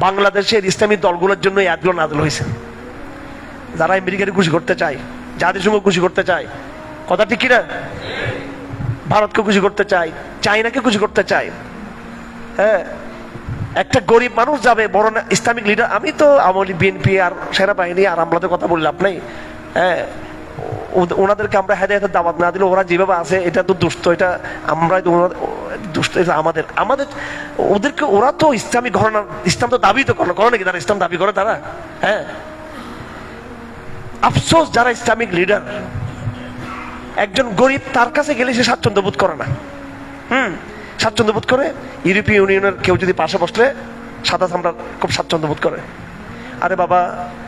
বাংলাদেশের ইসলামী দলগুলোর জন্য এই আয়াতগুলো নাযিল হয়েছে। যারা আমেরিকাকে খুশি করতে চায়, জাতিসংঘ খুশি করতে চায়, কথা ঠিক কিনা? ভারতকে খুশি করতে চায়, চায়নাকে খুশি করতে চায়। হ্যাঁ, একটা গরিব মানুষ যাবে বড় ইসলামিক লিডার, আমি তো আওয়ামী লীগ, বিএনপি আর সেনাবাহিনী আর আমলাদের কথা বললে আপনি, হ্যাঁ, ওনাদেরকে আমরা হেদায়েতের দাওয়াত না দিলে ওরা যেভাবে আছে এটা তো দুষ্ট, এটা আমরা দুষ্ট, এটা আমাদের আমাদের ওদেরকে, ওরা তো ইসলামিক ঘটনা, ইসলাম তো দাবি তো করে নাকি তারা ইসলাম দাবি করে তারা? হ্যাঁ, আফসোস যারা ইসলামিক লিডার, একজন গরিব তার কাছে গেলে সে স্বাচ্ছন্দ্য বোধ করে না। স্বাচ্ছন্দ্য বোধ করে। ইউরোপীয় ইউনিয়নের কেউ যদি পাশে বসলে সাদা চামড়া খুব স্বাচ্ছন্দ্য বোধ করে। আরে বাবা,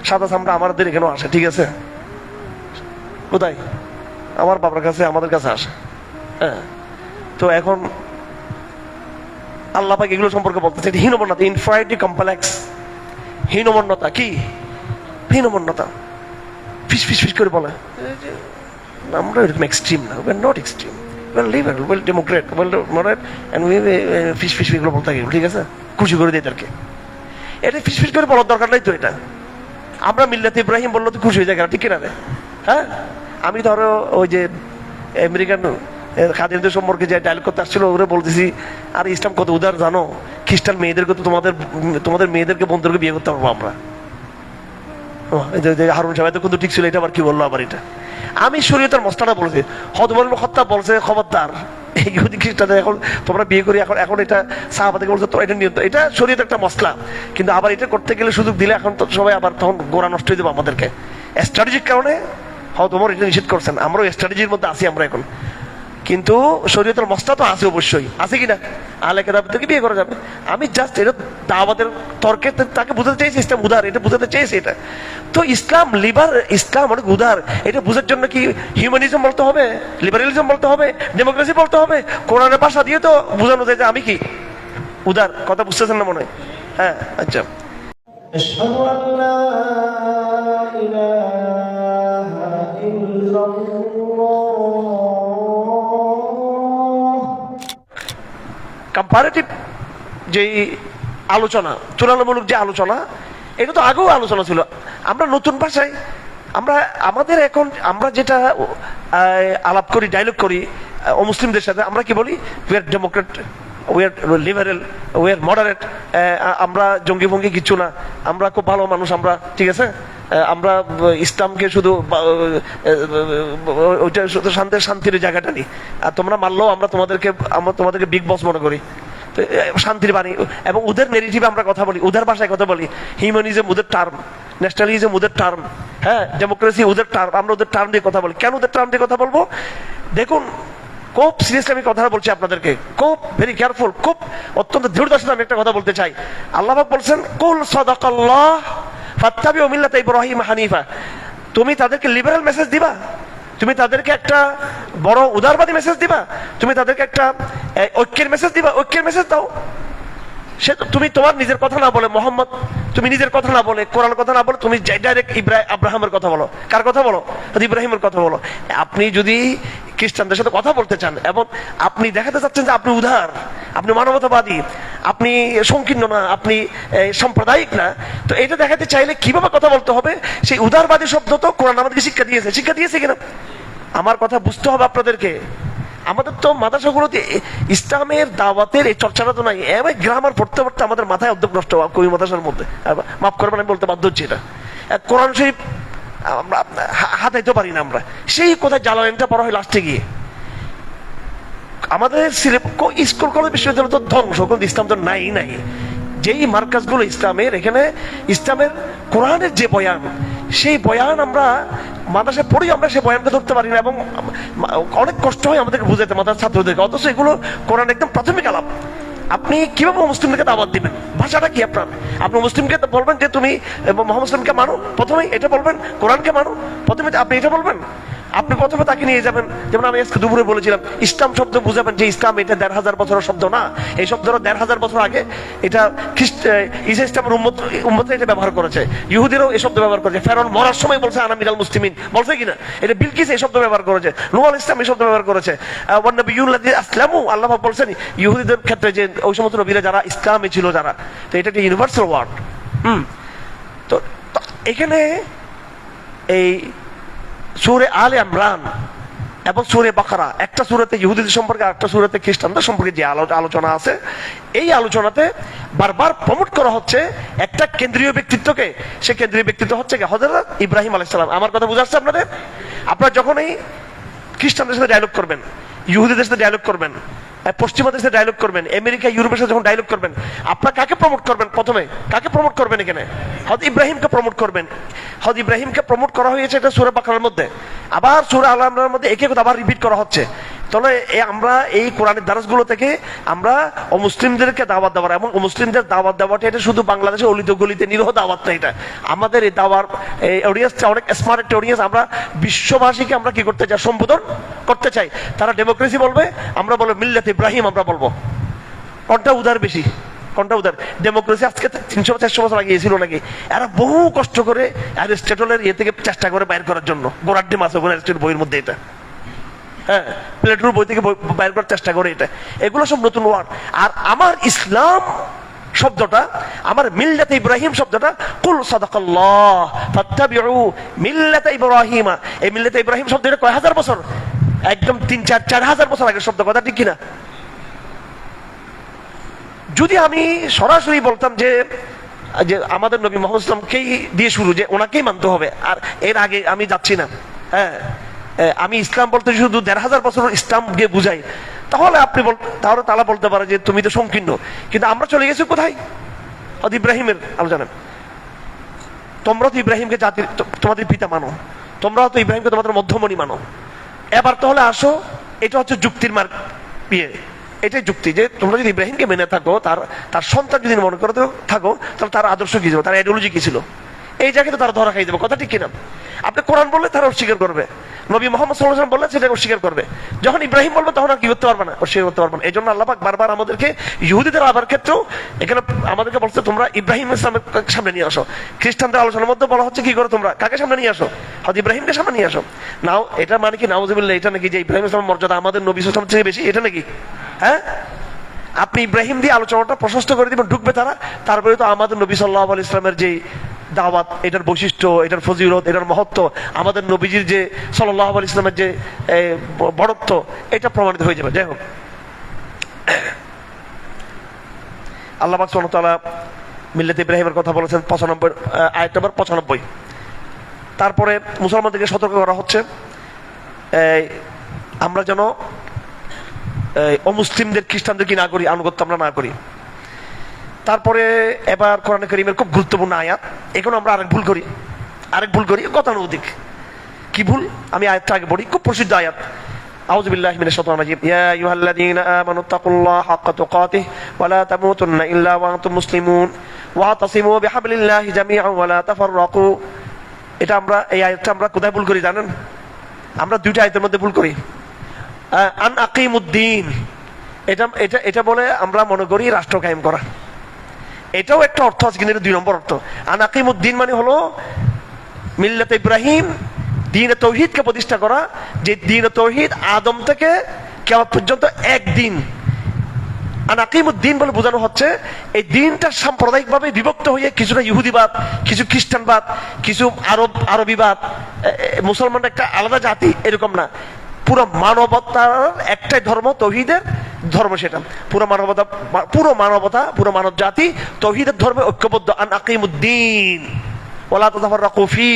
সাদা চামড়া আমাদের এখানেও আসে, ঠিক আছে? কোথায়? আমার বাবার কাছে, আমাদের কাছে আসে। হ্যাঁ, তো এখন আল্লাহ পাক এগুলো সম্পর্কে বলতেছে হীনমন্যতা, ইনফিরিয়রিটি কমপ্লেক্স। হীনমন্যতা কি? হীনমন্যতা। ফিস ফিস ফিস করে বলে আমরা এরকম এক্সট্রিম না, we are not extreme, well liberal, well democrat, well moderate, and we ফিস ফিস এগুলো বলতে থাকি, ঠিক আছে? খুশি করে দিই তাদেরকে। এটা ফিস ফিস করে বলার দরকার নাই তো। এটা আমরা মিল্লাত ইব্রাহিম বললো তো খুশি হয়ে যায়, ঠিক কিনা রে? হ্যাঁ, আমি ধরো ওই যে আমেরিকান খাদিমদের সম্পর্কে যে ডায়লগ করতে আসছিল, ওরা বলতেছি আর ইসলাম কত উদার জানো, খ্রিস্টান মেয়েদেরকে তো তোমাদের মেয়েদেরকে বন্ধুদেরকে বিয়ে করতে পারবো আমরা। হারুন সাহেব কিন্তু ঠিক ছিল, এটা আবার কি বললো আবার? এটা আমি শরীয়তের মশলাটা বলেছি, হত্যা বলছে খবরদার ইহুদি খ্রিস্টান এখন তোমরা বিয়ে করি, এখন এটা সাহাবাদেরকে বলছে তো এটা নিয়ন্ত্রণ, এটা শরীয়তের একটা মশলা। কিন্তু আবার এটা করতে গেলে সুযোগ দিলে এখন তো সবাই আবার তখন গোড়া নষ্ট হয়ে যাবে আমাদেরকে। স্ট্র্যাটেজিক কারণে তোমার এটা নিষেধ করছেন, আমরাও স্ট্র্যাটেজির মধ্যে আছি আমরা এখন। কিন্তু শরীয়তের মশলা তো আছে, অবশ্যই আছে কিনা? আহলে কিতাবদেরকে বিয়ে করা যাবে। আমি জাস্ট এটা দাওয়াতের তর্কে তাকে বুঝাতে চাইছি ইসলাম উদার, এটা বুঝাতে চেয়েছি। এটা তো ইসলাম লিবার, ইসলাম অনেক উদার, এটা বোঝার জন্য কি হিউম্যানিজম বলতে হবে, লিবারেলিজম বলতে হবে, ডেমোক্রেসি বলতে হবে? কোরআনের ভাষা দিয়ে তো বোঝানো যায় যে আমি কি উদার। কথা বুঝতেছেন না মনে হয়? হ্যাঁ, আচ্ছা। আশহাদু আল্লা ইলাহা ইল্লাল্লাহ। কম্পারেটিভ যে আলোচনা, তুলনামূলক যে আলোচনা, এটা তো আগেও আলোচনা ছিল। আমরা নতুন ভাষায় আমাদের এখন আমরা যেটা আলাপ করি, ডায়লগ করি অমুসলিমদের সাথে, আমরা কি বলি? We are Democrat, we are liberal, we are moderate, আমরা জঙ্গি ভঙ্গি কিচ্ছু না, আমরা খুব ভালো মানুষ আমরা, ঠিক আছে? আমরা ইসলামকে শুধু ওইটা শুধু শান্তির জায়গাটা নিই, আর তোমরা মানলেও আমরা তোমাদেরকে বিগ বস মনে করি, শান্তির বাণী। এবং ওদের নেগেটিভে আমরা কথা বলি, ওদের ভাষায় কথা বলি। হিউম্যানিজম ওদের টার্ম, ন্যাশনালিজম ওদের টার্ম, হ্যাঁ, ডেমোক্রেসি ওদের টার্ম, আমরা ওদের টার্ম দিয়ে কথা বলি। কেন ওদের টার্ম দিয়ে কথা বলবো? দেখুন, খুব সিরিয়াসলি আমি কথাটা বলছি আপনাদেরকে, খুব ভেরি কেয়ারফুল, খুব অত্যন্ত দৃঢ়তার সাথে আমি একটা কথা বলতে চাই। আল্লাহ পাক বলছেন কুল সাদাকাল্লাহ ফাত্তাবিউ মিল্লাতা ইব্রাহিম হানিফা। তুমি তাদেরকে লিবারেল মেসেজ দিবা? তুমি তাদেরকে একটা বড় উদারবাদী মেসেজ দিবা? তুমি তাদেরকে একটা ঐক্যের মেসেজ দিবা? ঐক্যের মেসেজ দাও। সে তুমি তোমার নিজের কথা না বলে মোহাম্মদ, তুমি নিজের কথা না বলে, কোরআন কথা না বলে, তুমি ডাইরেক্ট আব্রাহামের কথা বলো। কার কথা বলো? ইব্রাহিমের কথা বলো। আপনি যদি খ্রিস্টানদের সাথে কথা বলতে চান এবং আপনি দেখাতে চাচ্ছেন যে আপনি উদার, আপনি মানবতাবাদী, আপনি সংকীর্ণ না, আপনি সাম্প্রদায়িক না, তো এটা দেখাতে চাইলে কিভাবে কথা বলতে হবে? সেই উদারবাদী শব্দ তো কোরআন আমাদেরকে শিক্ষা দিয়েছে কিনা? আমার কথা বুঝতে হবে আপনাদেরকে। আমাদের তো মাদ্রাসাগুলোতে ইসলামের দাওয়াতের এই চর্চাটা তো নাই। এবার গ্রামার পড়তে পড়তে আমাদের মাথায় অর্ধেক নষ্ট হওয়া কবি মাদ্রাসার মধ্যে, মাফ করবেন আমি বলতে বাধ্য হচ্ছি, এটা কোরআন শরীফ আমরা হাতাইতে পারি না। আমরা সেই কোথায় জালালাইনটা পড়া হয় লাস্টে গিয়ে। আমাদের স্কুল কলেজ বিশ্ববিদ্যালয় তো ধ্বংস, কিন্তু ইসলাম তো নাই। যেই মার্কাজগুলো ইসলামের, এখানে ইসলামের কোরআনের যে বয়ান, সেই বয়ান আমরা মাদ্রাসায় পড়ি, আমরা সেই বয়ানকে ধরতে পারি না এবং অনেক কষ্ট হয় আমাদেরকে বুঝাইতে মাদ্রাসার ছাত্রদেরকে। অথচ এগুলো কোরআন একদম প্রাথমিক আলাপ। আপনি কিভাবে মুসলিমকে দাওয়াত দিবেন? ভাষাটা কি আপনার? আপনি মুসলিমকে বলবেন যে তুমি মোহাম্মদ মুসলিমকে মানো, প্রথমেই এটা বলবেন। কোরআনকে মানো, প্রথমে আপনি এটা বলবেন। আপনি প্রথমে তাকে নিয়ে যাবেন, যেমন আমি আজকে দুপুরে বলেছিলাম, ইসলাম শব্দ বুঝাবেন যে ইসলাম এটা ১৫০০ বছরের শব্দ না, এই শব্দটা ১৫০০ বছর আগে এটা ঈসা ইসলামের উম্মতরা এটা ব্যবহার করেছে, ইহুদিরাও এই শব্দ ব্যবহার করেছে, ফেরাউন মরার সময় বলছে আনা মিনাল মুসলিমিন, বলছে কিনা? এটা বিলকিস এই শব্দ ব্যবহার করেছে, নূহ আলাইহিস সালাম এই শব্দ ব্যবহার করেছে, ওয়ান নাবিয়্যুল্লাযী আসলামু, আল্লাহ পাক বলছেন ইহুদিদের ক্ষেত্রে যে ওই সমস্ত নবীরা যারা ইসলামে ছিল যারা, তো এটা একটা ইউনিভার্সাল ওয়ার্ড। তো এখানে এই সূরা আলে ইমরান এবং সূরা বাকারা, একটা সূরাতে ইহুদিদের সম্পর্কে আর একটা সূরাতে খ্রিস্টানদের সম্পর্কে যে আলোচনা আছে, এই আলোচনাতে বারবার প্রমোট করা হচ্ছে একটা কেন্দ্রীয় ব্যক্তিত্বকে। সে কেন্দ্রীয় ব্যক্তিত্ব হচ্ছে কি? হযরত ইব্রাহিম আলাইহিস সালাম। আমার কথা বুঝা যাচ্ছে আপনাদের? আপনারা যখন এই খ্রিস্টানদের সাথে ডায়লগ করবেন, ইহুদিদের সাথে ডায়লগ করবেন, পশ্চিমাদের সাথে ডায়লগ করবেন, আমেরিকা ইউরোপের সাথে যখন ডায়লগ করবেন, আপনারা কাকে প্রমোট করবেন? প্রথমে কাকে প্রমোট করবেন? এখানে হযরত ইব্রাহিমকে প্রমোট করবেন। হযরত ইব্রাহিমকে প্রমোট করা হয়েছে এটা সূরা বাকারার মধ্যে, আবার সূরা আল ইমরানের মধ্যে একই কথা আবার রিপিট করা হচ্ছে। তাহলে আমরা এই কোরআনের দারসগুলো থেকে আমরা অমুসলিমদেরকে দাওয়াত দেওয়ার এবং অমুসলিমদের দাওয়াত দেওয়াটা এটা শুধু বাংলাদেশের অলিতে গলিতে নিরহ দাওয়াত না, এটা আমাদের এই দাওয়ার অডিয়েন্সটা অনেক স্মার্ট একটা অডিয়েন্স। আমরা বিশ্ববাসীকে আমরা কি করতে চাই? সম্বোধন করতে চাই। তারা ডেমোক্রেসি বলবে, আমরা বলবো মিল্লাত ইব্রাহিম, আমরা বলবো। কোনটা উদার বেশি? কোনটা উদার? ডেমোক্রেসি আজকে ৩০০-৪০০ বছর আগে ছিল নাকি? এরা বহু কষ্ট করে অ্যারিস্টটলের ইয়ে থেকে চেষ্টা করে বাইর করার জন্য, গোড়ার ডিম আছে ওখানে অ্যারিস্টটলের বইয়ের মধ্যে, এটা হ্যাঁ প্লেটোর বই থেকে বাইর করার চেষ্টা করে, এটা এগুলো সব নতুন ওয়ার্ড। আর আমার ইসলাম শব্দটা, আমার মিল্লাতে ইব্রাহিম শব্দটা, কুল সাদাকাল্লাহ ফাত্তাবিউ মিল্লাতে ইব্রাহিম, এই মিল্লাতে ইব্রাহিম শব্দ এটা কয় হাজার বছর? একদম ৩-৪ হাজার বছর আগের শব্দ, কথা ঠিক কিনা? যদি আমি সরাসরি বলতাম যে আমাদের নবী মুহাম্মদ ইসলামকেই দিয়ে শুরু, যে ওনাকেই মানতে হবে, আর এর আগে আমি যাচ্ছি না, হ্যাঁ আমি ইসলাম বলতে শুধু ১৫০০ বছর ইসলাম গিয়ে বুঝাই, তাহলে আপনি তাহলে তারা বলতে পারে যে তুমি তো সংকীর্ণ। কিন্তু আমরা চলে গেছি কোথায়? হযরত ইব্রাহিমের আলোচনা। তোমরা তো ইব্রাহিমকে জাতির তোমাদের পিতা মানো, তোমরা তো ইব্রাহিমকে তোমাদের মধ্যমণি মানো। এবার তাহলে আসো, এটা হচ্ছে যুক্তির মার্গ, এটাই যুক্তি যে তোমরা যদি ইব্রাহিমকে মেনে থাকো, তার সন্তান যদি মনে করো থাকো, তাহলে তার আদর্শ কি ছিল, তার আইডিওলজি কি ছিল, এই জায়গায় তো তারা ধরা খাই দেবে, কথা ঠিক কিনা? আপনি কোরআন বললে তারা অস্বীকার করবে, নবী মুহাম্মদ সাল্লাল্লাহু আলাইহি ওয়াসাল্লাম বললে সেটা অস্বীকার করবে, যখন ইব্রাহিম বলবে তখন আর কি করতে পারবে না, অস্বীকার করতে পারবে না। এই জন্য আল্লাহ পাক বারবার আমাদেরকে ইহুদিদের আবার ক্ষেত্রেও এখানে আমাদেরকে বলছে তোমরা ইব্রাহিম ইসলামের সামনে নিয়ে আসো। খ্রিস্টানদের আলোচনার মধ্যে বলা হচ্ছে কি করে তোমরা কাকে সামনে নিয়ে আসো? হয়তো ইব্রাহিমকে সামনে নিয়ে আসো। নাও এটা মানে কি নাউজুবিল্লাহ, এটা নাকি যে ইব্রাহিম ইসলামের মর্যাদা আমাদের নবী সাল্লাল্লাহু আলাইহি ওয়াসাল্লাম থেকে বেশি, এটা নাকি? হ্যাঁ, আপনি ইব্রাহিম দিয়ে আলোচনাটা প্রশস্ত করে দিবেন, ঢুকবে তারা, তারপরে তো আমাদের নবী সাল্লাল্লাহু আলাইহি ওয়াসাল্লামের যে দাওয়াত, এটার বৈশিষ্ট্য, এটার ফজিলত, এটার মহত্ব, আমাদের নবীজির যে সাল্লাল্লাহু আলাইহি ওয়াসাল্লামের যে বড়ত্ব, এটা প্রমাণিত হয়ে যাবে। যাই হোক, আল্লাহ পাক সুবহানাহু ওয়া তাআলা মিল্লাতে ইব্রাহিমের কথা বলেছেন ৯৫ আয়াত নম্বর ৯৫। তারপরে মুসলমানদেরকে সতর্ক করা হচ্ছে আমরা যেন অমুসলিমদের খ্রিস্টানদের কি না করি, আনুগত্য আমরা না করি। তারপরে এবার কোরআন কারীমের খুব গুরুত্বপূর্ণ আয়াত, এখানে আমরা আরেক ভুল করি গতানুগতিক। কি ভুল? আমি আয়াতটা আগে পড়ি, খুব প্রসিদ্ধ আয়াত। আউযু বিল্লাহি মিনাশ শাইতানির রাজিম। ইয়া আইয়ুহাল্লাযীনা আমানুত্তাকুল্লাহা হাক্কা তুকাতিহি ওয়া লা তামুতুন্না ইল্লা ওয়া আনতুম মুসলিমুন ওয়াতাসিমু বিহাবলিল্লাহি জামিআন ওয়া লা তাফাররাকু। এটা আমরা এই আয়াতটা আমরা কোথায় ভুল করি জানেন? আমরা দুইটা আয়াতের মধ্যে ভুল করি। আন আকিমুদ্দিন, এটা বলে আমরা মনে করি রাষ্ট্র কায়েম করা, এটাও একটা অর্থ আছে, কিন্তু এটা ২ নম্বর অর্থ। আন আকিমুদ্দিন মানে হলো মিল্লাতে ইব্রাহিম, দ্বীন তাওহীদকে প্রতিষ্ঠা করা, যে দ্বীন তাওহীদ আদম থেকে কিয়ামত পর্যন্ত একদিন। আন আকিমুদ্দিন বলে বোঝানো হচ্ছে এই দিনটা সাম্প্রদায়িকভাবে বিভক্ত হয়ে কিছুটা ইহুদিবাদ, কিছু খ্রিস্টানবাদ, কিছু আরবিবাদ, মুসলমান একটা আলাদা জাতি, এরকম না। পুরো মানবতার একটাই ধর্ম, তৌহিদের ধর্ম, সেটা পুরো মানবতা, পুরো মানব জাতি তৌহিদের ধর্মে ঐক্যবদ্ধ। আন আকিমুদ্দিন ওয়ালা তাতাফাররাকু ফি,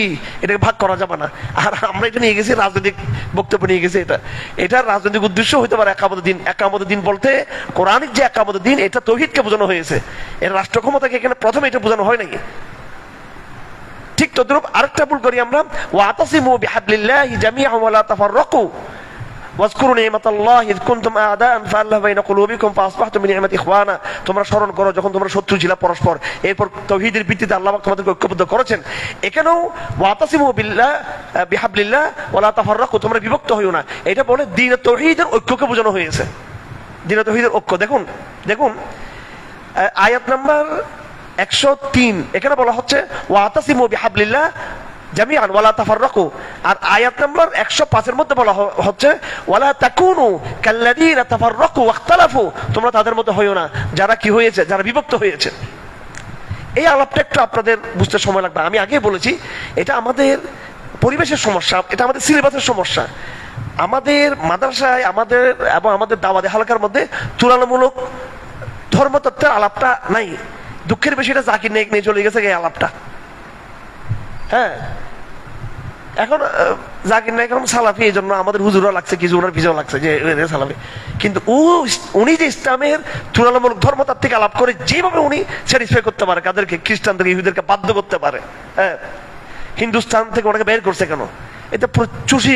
এটাকে ভাগ করা যাবে না। আর আমরা এটা নিয়ে গেছি রাজনৈতিক বক্তব্য নিয়ে গেছি, এটার রাজনৈতিক উদ্দেশ্য হতে পারে একামত-দিন বলতে কোরআনিক যে একামত-দিন, এটা তৌহিদকে বোঝানো হয়েছে, এর রাষ্ট্র ক্ষমতাকে এখানে প্রথমে এটা বোঝানো হয় নাকি? ঠিক তদ্রূপ আরেকটা ভুল করি আমরা, ওয়াতাসিমু বিহাবলিল্লাহি জামিআন ওয়া লা তাফাররাকু। ওয়াজকুরু নি'মাতাল্লাহি ইয কুনতুম আ'দাআন ফাআল্লাফা বাইনা কুলুবিকুম ফাআসবাহতুম বিনি'মাতিহি ইখওয়ানা। তোমরা স্মরণ করো যখন তোমরা শত্রু ছিলা পরস্পর, এরপর তাওহীদের ভিত্তিতে আল্লাহ পাক তোমাদেরকে ঐক্যবদ্ধ করেছেন। এখানেও ওয়াতাসিমু বিহাবলিল্লাহ ওয়ালা তাফাররাকু, তোমরা বিভক্ত হইও না, এটা বলে দ্বীন তাওহীদের ঐক্যকে বোঝানো হয়েছে। দ্বীন তাওহীদের ঐক্য দেখুন আয়াত নাম্বার 103, এখানে বলা হচ্ছে ওয়াতাসিমু বিহাবলিল্লাহ জামিআন ওয়ালা তাফাররাকু। আর আয়াত নাম্বার 105 এর মধ্যে বলা হচ্ছে ওয়ালা তাকুনু কাল্লাযীনা তাফাররাকু ওয়াখতালাফু, তোমরা তাদের মতো হইও না যারা কি হয়েছে, যারা বিভক্ত হয়েছে। এই আলাপটা একটু আপনাদের বুঝতে সময় লাগবে। আমি আগেই বলেছি এটা আমাদের পরিবেশের সমস্যা, এটা আমাদের সিলেবাসের সমস্যা। আমাদের মাদ্রাসায় আমাদের দাওয়াতে হালকার মধ্যে তুলনামূলক ধর্মতত্ত্বের আলাপটা নাই। দুঃখের বেশিটা জাকির নায়েক নিয়ে চলে গেছে এই আলাপটা। হ্যাঁ, এখন জাকির নায়েক এখন সালাফি, এই জন্য আমাদের হুজুরা লাগছে, কিছু ওনার পিছনে লাগছে যে সালাফি, কিন্তু উনি যে ইসলামের তুলনামূলক ধর্মতাত্ত্বিক আলাপ করে যেভাবে উনি স্যাটিসফাই করতে পারে, কাদেরকে, খ্রিস্টানদের, ইহুদেরকে বাধ্য করতে পারে। হ্যাঁ, হিন্দুস্তান থেকে ওনাকে বের করছে কেন? এটা পুরো চুষি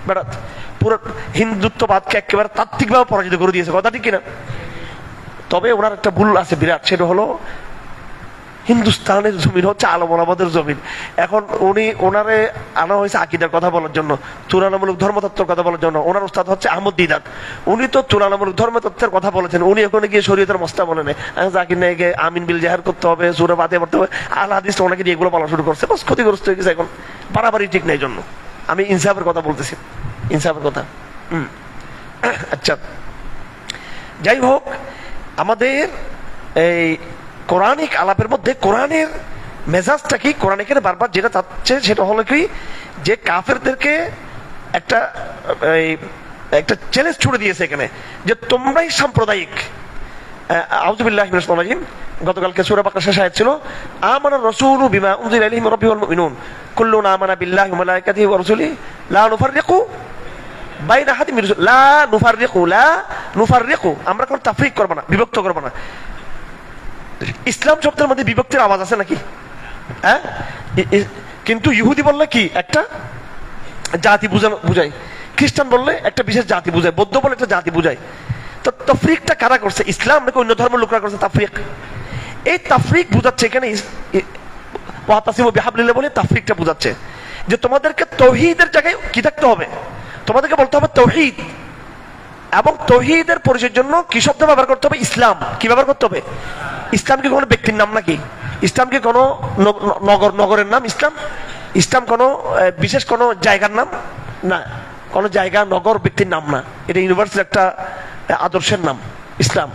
বেড়াত, পুরো হিন্দুত্ববাদকে একেবারে তাত্ত্বিকভাবে পরাজিত করে দিয়েছে, কথা ঠিক কিনা? তবে ওনার একটা ভুল আছে বিরাট, সেটা হলো হিন্দুস্তানের জমিন হচ্ছে আলম ওলামাদের জমিন। এখন ওনারে আনা হয়েছে আকীদার কথা বলার জন্য, তুলনামূলক ধর্মতত্ত্বের কথা বলার জন্য। ওনার উস্তাদ হচ্ছে আহমদ দিদাত, উনি তো তুলনামূলক ধর্মতত্ত্বের কথা বলেছেন। উনি ওখানে গিয়ে শরীয়তের মস্তা বলে নেই, জাকির নায়েকে আমিন বিল জাহার করতে হবে, সূরা ফাতিহা পড়তে হবে, আল হাদিস ওনাকে দিয়ে এগুলো বলা শুরু করছে। বাস ক্ষতিগ্রস্ত হয়ে গেছে। এখন বাড়াবাড়ি ঠিক নেই, জন্য আমি ইনসাফের কথা বলতেছি, ইনসাফের কথা। আচ্ছা, যাই হোক, আমাদের এই কোরআনিক আলাপের মধ্যে কোরআনের মেজাজটা কি? কোরআন এখানে বারবার যেটা চাচ্ছে সেটা হলো কি, যে কাফেরদেরকে একটা চ্যালেঞ্জ ছুড়ে দিয়েছে এখানে, যে তোমরাই সাম্প্রদায়িক। আউযু বিল্লাহি মিনাশ শাইতানির রাজিম, গতকালকে সূরা বাকারা শেষ আয়াত ছিল আমানা রাসূলু বিমা উনজিলা ইলাইহি মির রাব্বিহি ওয়াল মুমিনুন কুল্লুন আমানা বিল্লাহি ওয়া মালাইকাতিহি ওয়া রাসূলিহি লা নুফাররিকু বাইনা আহাদিন মির রাসূল, লা নুফাররিকু, আমরা কোনো তাফরিক করব না, বিভক্ত করব না। ইসলাম শব্দের মধ্যে বিভক্তির আওয়াজ আছে নাকি? হ্যাঁ, কিন্তু ইহুদি বললে কি একটা জাতি বুঝায়, খ্রিস্টান বললে একটা বিশেষ জাতি বুঝায়, বৌদ্ধ বলে একটা জাতি বুঝায়। তো তাফরিকটা কারা করছে? ইসলাম নাকি অন্য ধর্মের লোকরা করছে তাফরিক? এই তাফরিক বুঝাচ্ছে এখানে ওয়াতাসিমু বিহাবলিল্লাহ বলে তাফরিকটা বুঝাচ্ছে, যে তোমাদেরকে তাওহীদের জায়গায় কি থাকতে হবে, তোমাদেরকে বলতে হবে তাওহীদ, এবং তাওহীদের পরিচয়ের জন্য কি শব্দ ব্যবহার করতে হবে? ইসলাম। কি ব্যবহার করতে হবে? ইসলাম কি কোনো ব্যক্তির নাম নাকি? ইসলাম কি কোনো নগরের নাম? ইসলাম কোনো বিশেষ কোনো জায়গার নাম না, কোনো জায়গা, নগর, ব্যক্তির নাম না। এটা ইউনিভার্সাল একটা আদর্শের নাম ইসলাম।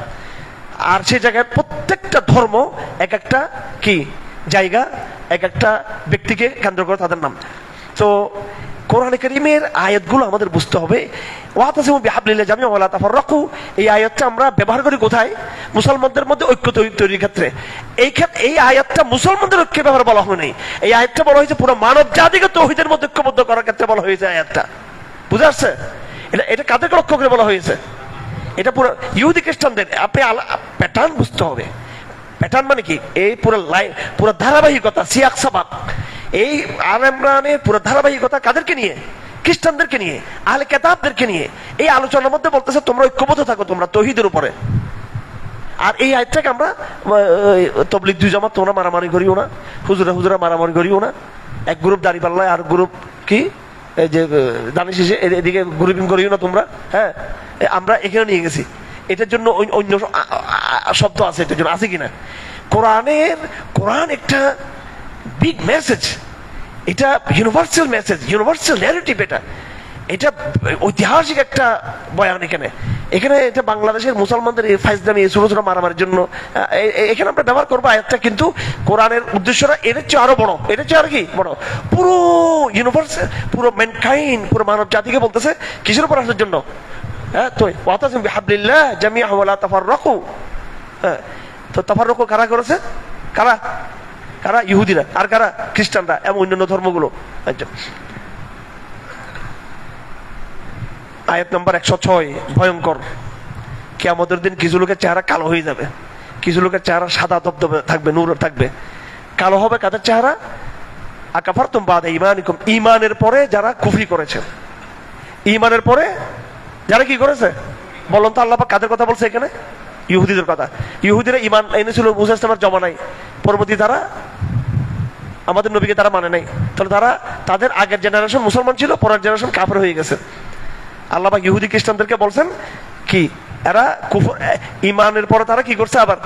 আর সেই জায়গায় প্রত্যেকটা ধর্ম এক একটা কি জায়গা, এক একটা ব্যক্তিকে কেন্দ্র করে তাদের নাম। তো কোরআনে কারীমের আয়াতগুলো আমাদের বুঝতে হবে। ওয়াতাসিমু বিহাবলিল্লাহ জামিআন ওয়ালা তাফাররাকু, এই আয়াতটা আমরা ব্যবহার করি কোথায়? মুসলমানদের মধ্যে ঐক্য তৈরির ক্ষেত্রে। এই আয়াতটা মুসলমানদের ঐক্যের ব্যাপারে বলা হয় নাই, এই আয়াতটা বলা হয়েছে পুরো মানব জাতিকে তাওহীদের মধ্যে ঐক্যবদ্ধ করার ক্ষেত্রে বলা হয়েছে আয়াতটা। বুঝা আসছে? এটা কাদেরকে লক্ষ্য করে বলা হয়েছে? এটা পুরো ইহুদি খ্রিস্টানদের। আপনি প্যাটার্ন বুঝতে হবে। প্যাটার্ন মানে কি? এই পুরো ধারাবাহিকতা, সিয়াক সাবাক, এই আল ইমরানের পুরো ধারাবাহিকতা কাদেরকে নিয়ে? খ্রিস্টানদেরকে নিয়ে, আহলে কিতাবদেরকে নিয়ে। এই আলোচনার মধ্যে বলতেছে তোমরা ঐক্যবদ্ধ থাকো, তোমরা তাওহীদের উপরে। আর এই আয়াতটাকে আমরা তাবলীগ দুই জামাত তোমরা মারামারি করিও না, হুজুরা মারামারি করিও না, এক গ্রুপ দাঁড়িপাল্লায় আর গ্রুপ কি এই যে দানিশ এদিকে গ্রুপিং করিও না তোমরা। হ্যাঁ, আমরা এখানে নিয়ে গেছি, এটার জন্য অন্য শব্দ আছে, এটার জন্য আছে কিনা? কোরআন একটা বিগ মেসেজ, এটা ইউনিভার্সাল মেসেজ, ইউনিভার্সাল ন্যারেটিভ। এটা ঐতিহাসিক একটা বয়ান। এখানে এটা বাংলাদেশের মুসলমানদের এই ফাইজলামি, ছোট ছোট মারামারির জন্য এখানে আমরা ব্যবহার করবো আয়াতটা, কিন্তু কোরআনের উদ্দেশ্যটা এর চেয়ে আরো বড়, এর চেয়ে আর কি বড়। পুরো ইউনিভার্সাল, পুরো ম্যানকাইন্ড, পুরো মানব জাতিকে বলতেছে কিসের উপর আসার জন্য? হ্যাঁ, তো ওয়াতাসিমু বিহাবলিল্লাহ জামিআন ওয়ালা তাফাররাকু। হ্যাঁ, তো তাফাররাকু কারা করেছে? কারা? ইহুদিরা। আর কারা? খ্রিস্টানরা এবং অন্যান্য ধর্মগুলো। আয়াত নম্বর 106 ভয়ঙ্কর। কিয়ামতের দিন কিছু লোকের চেহারা কালো হয়ে যাবে, কিছু লোকের চেহারা সাদা দবদবে থাকবে, নূর থাকবে। কালো হবে কাদের চেহারা? আকাফারতুম বাদা ঈমানিকুম, ঈমানের পরে যারা কুফরি করেছে, ঈমানের পরে যারা কি করেছে বলুন তো? আল্লাহ পাক কাদের কথা বলছে এখানে? ইহুদিদের কথা। ইহুদিরা ঈমান এনেছিল মুসা ইসলামের জমানায়, পরবর্তী তারা আমাদের নবীকে তারা মানে নাই। তাহলে তারা, তাদের আগের জেনারেশন মুসলমান ছিল, পরের জেনারেশন কাফের হয়ে গেছে। আল্লাহ পাক ইহুদি খ্রিস্টানদেরকে বলছেন কি, এরা কুফর ঈমানের পরে তারা কি করছে, আবার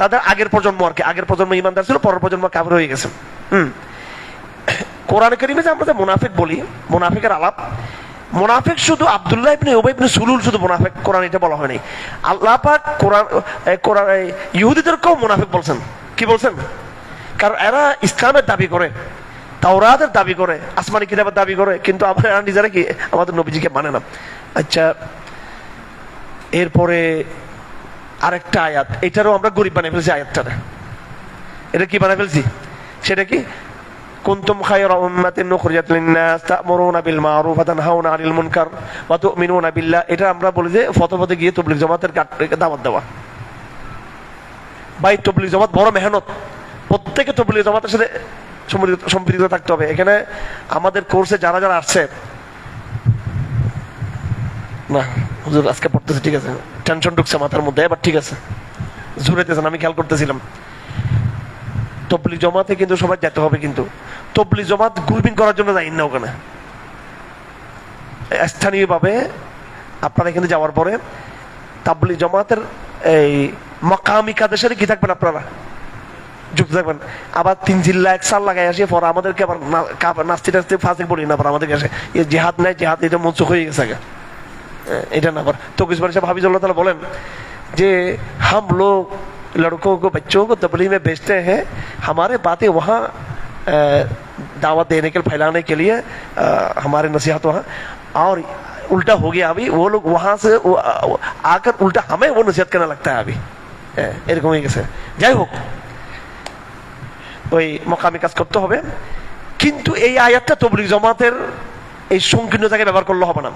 তাদের আগের প্রজন্ম আর কি, আগের প্রজন্ম ঈমানদার ছিল, পরের প্রজন্ম কাফের হয়ে গেছে। কোরআন কারীমে যে আমরা যে মুনাফিক বলি, মুনাফিকের আলাপ, মুনাফিক শুধু আব্দুল্লাহ ইবনে উবাই ইবনে সুলুল শুধু মুনাফিক কোরআন এটা বলা হয়নি। আল্লাহ পাক কোরআন ইহুদিদেরকেও মুনাফিক বলছেন। কি বলছেন? কারণ এরা ইসলামের দাবি করে, তাওরাতের দাবি করে, আসমানি কিতাবের দাবি করে, কিন্তু আমরা নিজেরা কি আমাদের নবীজিকে মানে না। আচ্ছা, এরপরে আরেকটা আয়াত, এটারও আমরা গরিব বানিয়ে ফেলছি আয়াতটা। এটা কি বানিয়ে ফেলছি? সেটা কি, কুনতুম খায়রা উম্মাতিন উখরিজাত লিন-নাস তা'মুরুনা বিল মা'রুফ ওয়া তানহাউনা 'আনিল মুনকার ওয়া তু'মিনুনা বিল্লাহ। এটা আমরা বলি যে ফতোয়াতে গিয়ে তাবলীগ জামাতের দাওয়াত দেওয়া। ভাই তাবলীগ জামাত বড় মেহনত, প্রত্যেকে তাবলীগ জামাতের সাথে সম্পৃক্ত থাকতে হবে। এখানে আমাদের কোর্সে যারা যারা আসছে, না হুজুর আজকে পড়তেছে, ঠিক আছে, টেনশন ঢুকছে মাথার মধ্যে, এবার ঠিক আছে, জুড়াইতেছেন, আমি খেয়াল করতেছিলাম। তাবলীগ জামাতে কিন্তু সবাই যেতে হবে, কিন্তু তাবলীগ জামাত গ্রুপিং করার জন্য যাই না ওখানে। স্থানীয়ভাবে আপনারা এখানে যাওয়ার পরে তাবলীগ জামাতের এই মাকামি কাদের সাথে কি থাকবেন, আপনারা যুক্ত থাকবেন। আবার 3 জিল্লা 1 সাল লাগাই আসে পরে আমাদেরকে আবার নাস্তি টাস্তি ফাঁসি পড়ি না, আবার আমাদেরকে আসে জেহাদ নাই, জেহাদ এটা মনসুখ হয়ে গেছে আগে, এটা না। আবার তকিসবাড়ি সাহেব হাফিজুল্লাহ তাআলা বলেন যে हम लोग लड़कों को बच्चों को तबलीग में भेजते हैं, हमारे बातें वहाँ दावत देने के फैलाने के लिए हमारे नसीहत वहाँ, और उल्टा हो गया अभी, वो लोग वहाँ से आकर उल्टा हमें वो नसीहत करने लगता है अभी, এরকম হয়ে গেছে। যাই হোক, ওই মকামি কাজ করতে হবে, কিন্তু এই আয়াতটা তাবলীগ জামাতের এই সংকীর্ণ জায়গায় ব্যবহার করলে হবে না।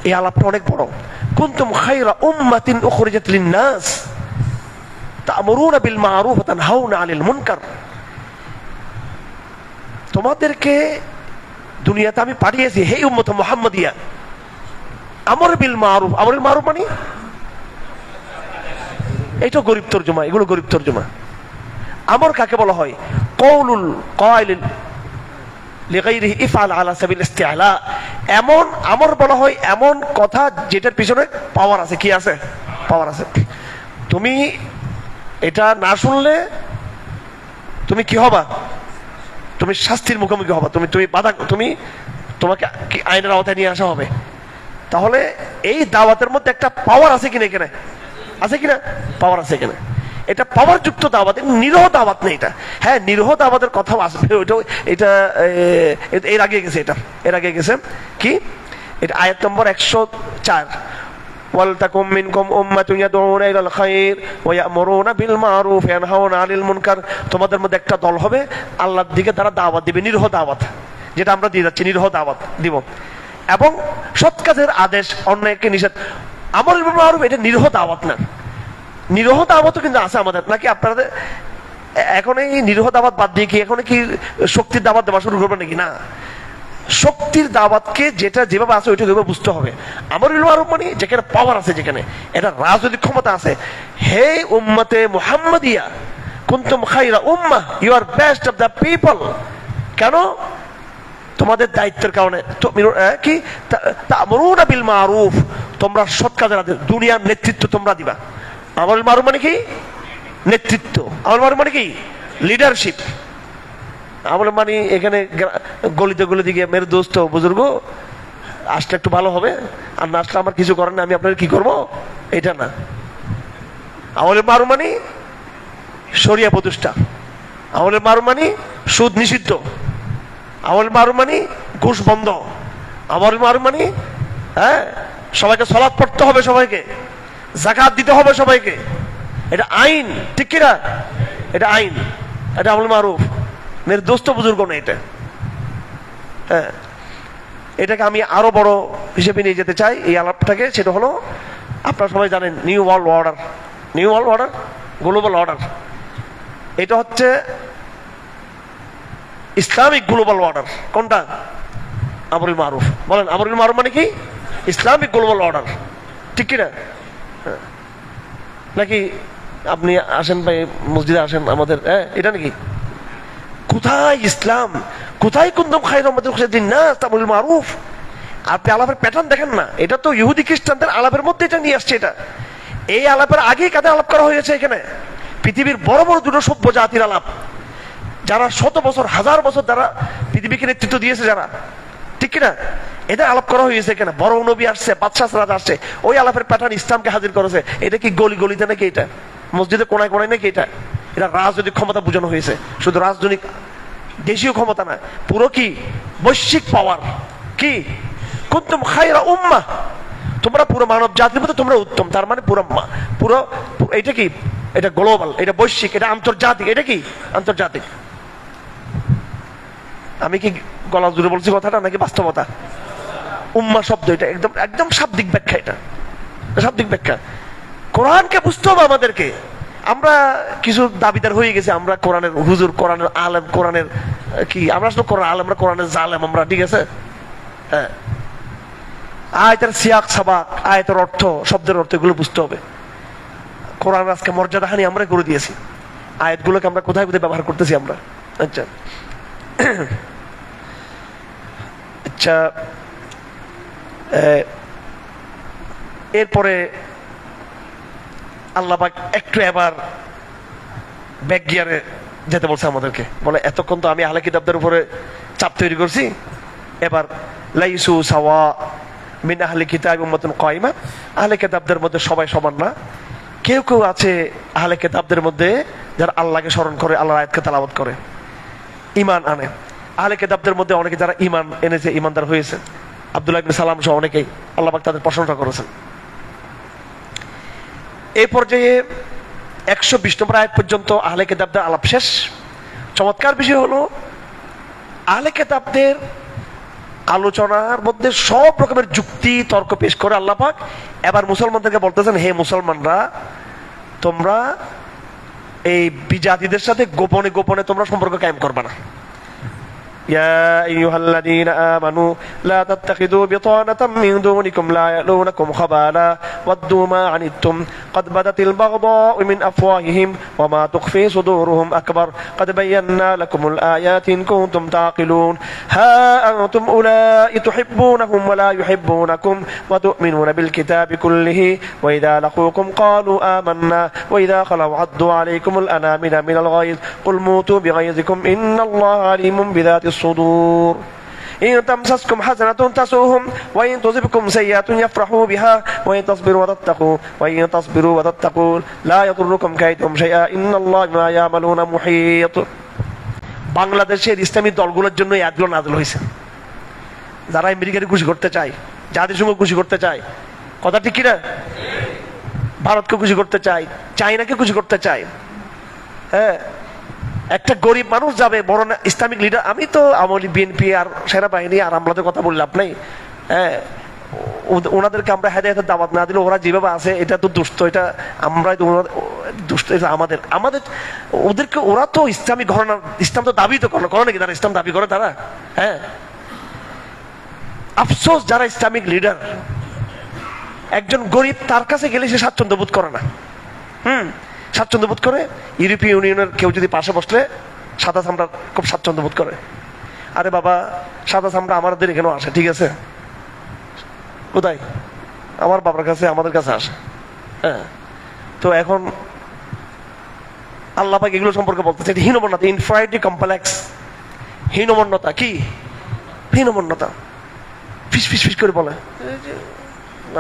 এই আলাপটা অনেক বড়। কুনতুম খায়রা উম্মাতিন উখরিজাত লিন-নাস তা'মুরুনা বিল মা'রুফ ওয়া তানহাউনা 'আনিল মুনকার। তোমাদেরকে দুনিয়াতে আমি পাঠিয়েছি হে উম্মত মুহাম্মাদিয়া, আমর বিল মা'রুফ। আমর বিল মা'রুফ মানে এইটা গরীব তরজমা, এগুলো গরীব তরজমা। আমর কাকে বলা হয়? কওলুল কাইল লিগাইরিহি ইফআল আলা সাবিল ইস্তিআলা। এমন আমর বলা হয় এমন কথা যেটার পিছনে পাওয়ার আছে। কি আছে? পাওয়ার আছে। তুমি এটা না শুনলে তুমি কি হবা? তুমি শাস্তির মুখোমুখি হবা, তুমি বাধা, তোমাকে আইনের আওতায় নিয়ে আসা হবে। তাহলে এই দাওয়াতের মধ্যে একটা পাওয়ার আছে কিনা? এখানে আছে কিনা? পাওয়ার আছে এখানে। এটা পাওয়ার যুক্ত দাওয়াত, নিরহ দাওয়াত নেই এটা। হ্যাঁ, নিরহ দাওয়াতের কথাও আসবে, ওইটাও এটা এর আগে গেছে, এটা এর আগে গেছে। কি এটা? আয়াত নম্বর 104, ওয়ালতাকুম মিনকুম উম্মাতুন ইয়াদউনা ইলাল খায়র ওয়া ইয়ামুরুনা বিল মা'রুফ ওয়া ইয়ানহাউনা 'আনিল মুনকার। তোমাদের মধ্যে একটা দল হবে আল্লাহর দিকে তারা দাওয়াত দিবে, নিরহ দাওয়াত, যেটা আমরা দিয়ে যাচ্ছি, নিরহ দাওয়াত দিব, এবং সৎ কাজের আদেশ, অন্যায়কে নিষেধ। আমর বিল মা'রুফ এটা নিরহ দাওয়াত না। নিরহ দাওয়াতও কিন্তু আছে আমাদের, নাকি আপনাদের এখন এই নিরহ দাওয়াত বাদ দিয়ে কি এখন কি শক্তির দাওয়াত দেওয়া শুরু করবে নাকি? না, শক্তির দাওয়াতকে যেটা যেভাবে আছে ওইটা ওইভাবে বুঝতে হবে। আমর বিল মা'রুফ মানে যেখানে পাওয়ার আছে, যেখানে এটা রাজনৈতিক ক্ষমতা আছে। হে উম্মতে মুহাম্মাদিয়া কুনতুম খায়রা উম্মাহ, you are best of the people. কেন? তোমাদের দায়িত্বের কারণে। কি? তা'মুরুনা বিল মা'রুফ, তোমরা সৎ কাজের আদেশ, দুনিয়ার নেতৃত্ব তোমরা দিবা। আমর বিল মা'রুফ মানে কি? নেতৃত্ব। আমর বিল মা'রুফ মানে কি? লিডারশিপ। আমল মানে এখানে গলিতে গলিতে গিয়ে মেরে দোস্ত বুজুর্গ আসলে একটু ভালো হবে, আর না আসলে আমার কিছু করেন না, আমি আপনার কি করবো, এটা না। আমল বিল মা'রুফ মানে শরিয়া প্রতিষ্ঠা। আমল বিল মা'রুফ মানে সুদ নিষিদ্ধ। আমল বিল মা'রুফ মানে ঘুষ বন্ধ। আমল বিল মা'রুফ মানে সবাইকে সালাত পড়তে হবে, সবাইকে যাকাত দিতে হবে সবাইকে। এটা আইন, ঠিক কিনা? এটা আইন, এটা আমল বিল মা'রুফ। মেরে দোস্ত বুজুর্গ না এটা। হ্যাঁ, এটাকে আমি আরো বড় হিসেবে নিয়ে যেতে চাই এই আলাপটাকে। সেটা হলো, আপনারা সবাই জানেন new world order, new world order, global order. এটা হচ্ছে ইসলামিক গ্লোবাল অর্ডার। কোনটা? আমর বিল মা'রুফ। বলেন, আমর বিল মা'রুফ মানে কি? ইসলামিক গ্লোবাল অর্ডার, ঠিক কিনা? নাকি আপনি আসেন ভাই, মসজিদে আসেন আমাদের, এটা নাকি? কোথায় ইসলাম? কোথায় কুনতুম খায়রা উম্মাতিন উখরিজাত লিন-নাস তা'মুরুল বিল মারুফ? আপনি আলাপের প্যাটার্ন দেখেন না, এটা তো ইহুদি খ্রিস্টানদের আলাপের মধ্যে এটা নিয়ে আসছে। এই আলাপের আগেই কাদের আলাপ করা হয়েছে এখানে? পৃথিবীর বড় বড় দুটো সভ্য জাতির আলাপ, যারা শত বছর, হাজার বছর যারা পৃথিবীকে নেতৃত্ব দিয়েছে, যারা, ঠিক কিনা? এটা আলাপ করা হয়েছে এখানে। বড় নবী আসছে, বাদশাহ রাজা আসছে, ওই আলাপের প্যাটার্ন ইসলামকে হাজির করেছে। এটা কি গলি গলিতে নাকি? এটা মসজিদে কোনায় কোনায় নাকি? এটা রাজনৈতিক ক্ষমতা বোঝানো হয়েছে। শুধু রাজনৈতিক দেশীয় ক্ষমতা না, পুরো কি বৈশ্বিক পাওয়ার। কি কুনতুম খায়রা উম্মাহ, তোমরা পুরো মানব জাতির মধ্যে তোমরা উত্তম। তার মানে পুরো পুরো এটা কি? এটা গ্লোবাল, এটা বৈশ্বিক, এটা আন্তর্জাতিক। এটা কি? আন্তর্জাতিক। আমি কি গলা জুড়ে বলছি কথাটা নাকি বাস্তবতা? উম্মা শব্দ এটা একদম একদম শাব্দিক ব্যাখ্যা, এটা শাব্দিক ব্যাখ্যা। কোরআনকে বুঝতে হবে আমাদেরকে। আমরা কিছু দাবিদার হয়ে গেছি, আমরা কোরআনের হুজুর, কোরআনের আলেম, কোরআনের কি, আমরা আসলে কোরআন আলেম, আমরা কোরআনের জালেম আমরা, ঠিক আছে? হ্যাঁ, আয়াতের সিয়াক সাবাক, আয়াতের অর্থ, শব্দের অর্থ, এগুলো বুঝতে হবে। কোরআন আজকে মর্যাদাহানি আমরা করে দিয়েছি। আয়াতগুলোকে আমরা কোথায় কোথায় ব্যবহার করতেছি আমরা। আচ্ছা আচ্ছা, এরপরে আল্লাহ পাক একটু এবার ব্যাক গিয়ারে যেতে বলছে আমাদেরকে। বলে এতক্ষণ তো আমি আহলে কিতাবদের উপরে চাপ তৈরি করছি, এবার লাইসু সাওয়া মিন আহলি কিতাব উম্মাতুন কায়িমা, আহলে কিতাবদের মধ্যে সবাই সমান না। কেউ কেউ আছে আহলে কিতাবদের মধ্যে যারা আল্লাহকে স্মরণ করে, আল্লাহর আয়াতকে তেলাওয়াত করে, ঈমান আনে। আহলে কিতাবদের মধ্যে অনেকে যারা ঈমান এনেছে, ঈমানদার হয়েছে, আব্দুল্লাহ ইবনে সালাম সহ অনেকেই, আল্লাহ পাক তাদের প্রশংসা করেছেন। এই পর্যায়ে 120 নম্বর আয়াত পর্যন্ত আহলে কিতাবদের আলাপ শেষ। চমৎকার বিষয় হলো, আহলে কিতাবদের আলোচনার মধ্যে সব রকমের যুক্তি তর্ক পেশ করে আল্লাহ পাক এবার মুসলমানদেরকে বলতেছেন, হে মুসলমানরা, তোমরা এই বিজাতিদের সাথে গোপনে গোপনে তোমরা সম্পর্ক কায়েম করবে না। يا أيها الذين آمنوا لا تتخذوا بطانة من دونكم لا يألونكم خبالا ودوا ما عنتم قد بدت البغضاء من أفواههم وما تخفي صدورهم أكبر قد بينا لكم الآيات إن كنتم تعقلون ها أنتم أولئك تحبونهم ولا يحبونكم وتؤمنون بالكتاب كله وإذا لقوكم قالوا آمنا وإذا خلوا عضوا عليكم الأنامل من الغيظ قل موتوا بغيظكم إن الله عليم بذات الصدور إن تمسسكم حسنة تسؤهم وإن تصبكم سيئة يفرحوا بها وإن تصبروا وتتقوا لا يضركم كيدهم شيئا إن الله بما يعملون محيط। বাংলাদেশের ইসলামী দলগুলোর জন্য এই আয়াতগুলো নাযিল হয়েছে। যারা আমেরিকাকে খুশি করতে চায়, জাতিসংঘ খুশি করতে চায়, কথা ঠিক কিনা? ভারতকে খুশি করতে চায়, চায়নাকে খুশি করতে চায়। হ্যাঁ, একটা গরিব মানুষ যাবে বড় ইসলামিক লিডার, আমি তো আমলি বিএনপি আর সেনাবাহিনী আর আমলাদের কথা বললাম নাই। হ্যাঁ, ওনাদেরকে আমরা হেদায়েতের দাওয়াত না দিলে ওরা যেভাবে আছে, এটা তো দুষ্ট, এটা আমরা দুষ্ট, এটা আমাদের ওদেরকে, ওরা তো ইসলামিক ঘটনা, ইসলাম তো দাবি তো করে নাকি তারা? ইসলাম দাবি করে তারা? হ্যাঁ, আফসোস যারা ইসলামিক লিডার, একজন গরিব তার কাছে গেলে সে স্বাচ্ছন্দ্য বোধ করে না। স্বাচ্ছন্দ্য বোধ করে। ইউরোপীয় ইউনিয়নের কেউ যদি পাশে বসলে সাদা চামড়া খুব স্বাচ্ছন্দ্য বোধ করে। আরে বাবা, সাদা চামড়া আমাদের এখানেও আসে, ঠিক আছে? কোথায়? আমার বাবার কাছে, আমাদের কাছে আসে। হ্যাঁ, তো এখন আল্লাহ পাক এগুলো সম্পর্কে বলতেছে, এটা হীনমন্যতা, ইনফিরিয়রিটি কমপ্লেক্স। হীনমন্যতা কি? হীনমন্যতা। ফিস ফিস ফিস করে বলে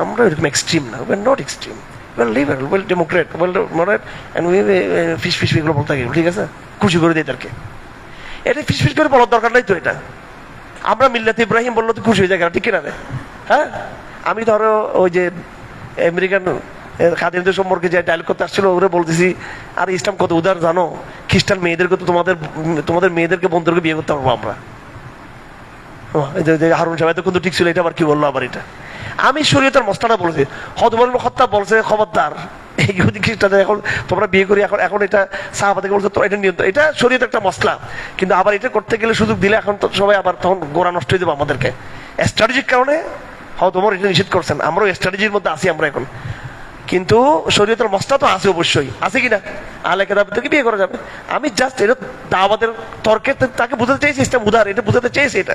আমরা এরকম এক্সট্রিম না, we are not extreme, well liberal, well democrat, well moderate, and we ফিস ফিস এগুলো বলতে থাকি, ঠিক আছে? খুশি করে দিই তাদেরকে। এটা ফিস ফিস করে বলার দরকার নাই তো। এটা আমরা মিল্লাত ইব্রাহিম বললো তো খুশি হয়ে যায়, ঠিক কিনা রে? হ্যাঁ, আমি ধরো ওই যে আমেরিকান খাদিমদের সম্পর্কে যে ডায়লগ করতে আসছিল, ওরা বলতেছি, আর ইসলাম কত উদার জানো, খ্রিস্টান মেয়েদেরকে তো তোমাদের মেয়েদেরকে বন্ধুদেরকে বিয়ে করতে পারবো আমরা। হারুন সাহেব কিন্তু ঠিক ছিল, এটা আবার কি বললো আবার? এটা আমি শরীয়তের মশলাটা বলেছি। ওমর ইবনে খাত্তাব বলছে, খবরদার ইহুদি খ্রিস্টানদের এখন তোমরা বিয়ে করি, এখন এটা সাহাবাদেরকে বলছে, তো এটা নিয়ন্ত্রণ, এটা শরীয়তের একটা মশলা। কিন্তু আবার এটা করতে গেলে সুযোগ দিলে এখন তো সবাই আবার তখন গোড়া নষ্ট হয়ে যাবে আমাদেরকে। স্ট্র্যাটেজিক কারণে হয়তো ওমর এটা নিষেধ করছেন, আমরাও স্ট্র্যাটেজির মধ্যে আছি আমরা এখন, কিন্তু শরীয়তের মশলা তো আছে, অবশ্যই আছে কিনা, আহলে কিতাবদেরকে বিয়ে করা যাবে। আমি জাস্ট এটা দাওয়াতের তর্কে তাকে বুঝাতে চাইছি ইসলাম উদার, এটা বুঝাতে চাইছি এটা।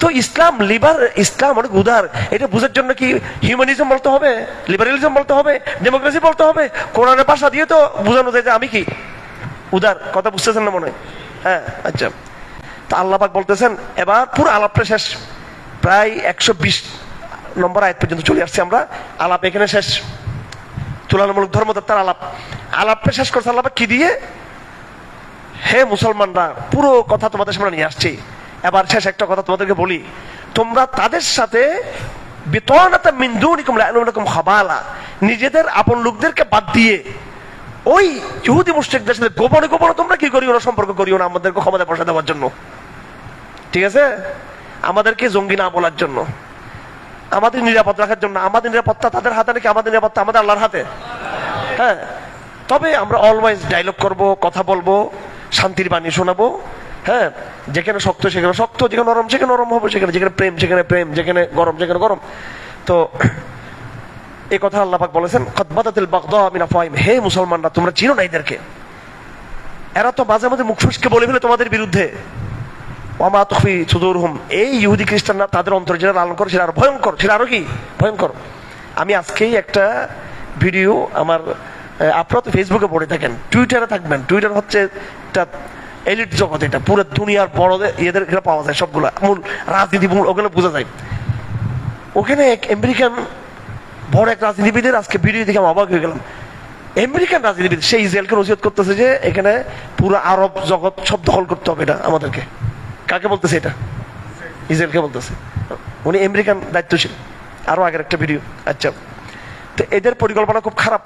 তো ইসলাম লিবার, ইসলাম অনেক উদার, এটা বোঝার জন্য কি হিউম্যানিজম বলতে হবে, লিবারেলিজম বলতে হবে, ডেমোক্রেসি বলতে হবে? কোরআনের ভাষা দিয়ে তো বোঝানো যায় যে আমি কি উদার। কথা বুঝতেছেন না মনে হয়? হ্যাঁ, আচ্ছা। তো আল্লাহ পাক বলতেছেন, এবার পুরো আলাপটা শেষ, প্রায় 120 নম্বর আয়াত পর্যন্ত চলে আসছে আমরা, আলাপ এখানে শেষ। তুলনামূলক ধর্মতত্ত্বের আলাপটা শেষ করছে আল্লাহ কি দিয়ে? হে মুসলমানরা, পুরো কথা তোমাদের সামনে নিয়ে আসছি, এবার শেষ একটা কথা তোমাদেরকে বলি, তোমরা তাদের সাথে নিজেদের আপন লোকদেরকে বাদ দিয়ে ওই ইহুদি মুশরিকদের সাথে গোপনে গোপনে তোমরা কি করিও না, সম্পর্ক করিও না আমাদেরকে ক্ষমতা বসা দেওয়ার জন্য, ঠিক আছে? আমাদেরকে জঙ্গি না বলার জন্য, আমাদের নিরাপদ রাখার জন্য। আমাদের নিরাপত্তা তাদের হাতে নাকি আমাদের নিরাপত্তা আমাদের আল্লাহর হাতে? হ্যাঁ। তবে আমরা অলওয়েজ ডায়লগ করব, কথা বলবো, শান্তির বাণী শোনাবো। হ্যাঁ, যেখানে শক্ত সেখানে শক্ত, যেখানে নরম সেখানে নরম হবে, যেখানে প্রেম সেখানে প্রেম, যেখানে গরম সেখানে গরম। তো এই কথা আল্লাহ পাক বলেছেন, কদ বাদাতিল বাগদা মিন আফওয়াহিম, হে মুসলমানরা তোমরা চিনো না এদেরকে, এরা তো মাঝে মাঝে মুখ ফুসকে বলে ফেলে তোমাদের বিরুদ্ধে। ওয়ামা তুখফি সুদুরহুম, এই ইহুদি খ্রিস্টানরা তাদের অন্তরে যেটা লালন করে সেটা আরো ভয়ঙ্কর, সেটা আরো কি ভয়ঙ্কর। আমি আজকেই একটা ভিডিও আমার, আপনারা তো ফেসবুকে পড়ে থাকেন, টুইটারে থাকবেন, টুইটার হচ্ছে একটা এলিট জগৎ, এটা পুরো দুনিয়ার বড় এদের এখানে পাওয়া যায়, সবগুলো মূল রাজনীতি মূল ওগুলো বোঝা যায়। ওখানে এক আমেরিকান বড় এক রাজনীতিবিদের আজকে ভিডিও দেখে আমি অবাক হয়ে গেলাম। আমেরিকান রাজনীতিবিদ সে ইসরায়েলকে নসিহত করতেছে যে এখানে পুরো আরব জগৎ সব দখল করতে হবে এটা আমাদেরকে। কাকে বলতেছে এটা? ইসরায়েলকে বলতেছে। উনি আমেরিকান দায়িত্বশীল, আরো আগের একটা ভিডিও। আচ্ছা, তো এদের পরিকল্পনা খুব খারাপ।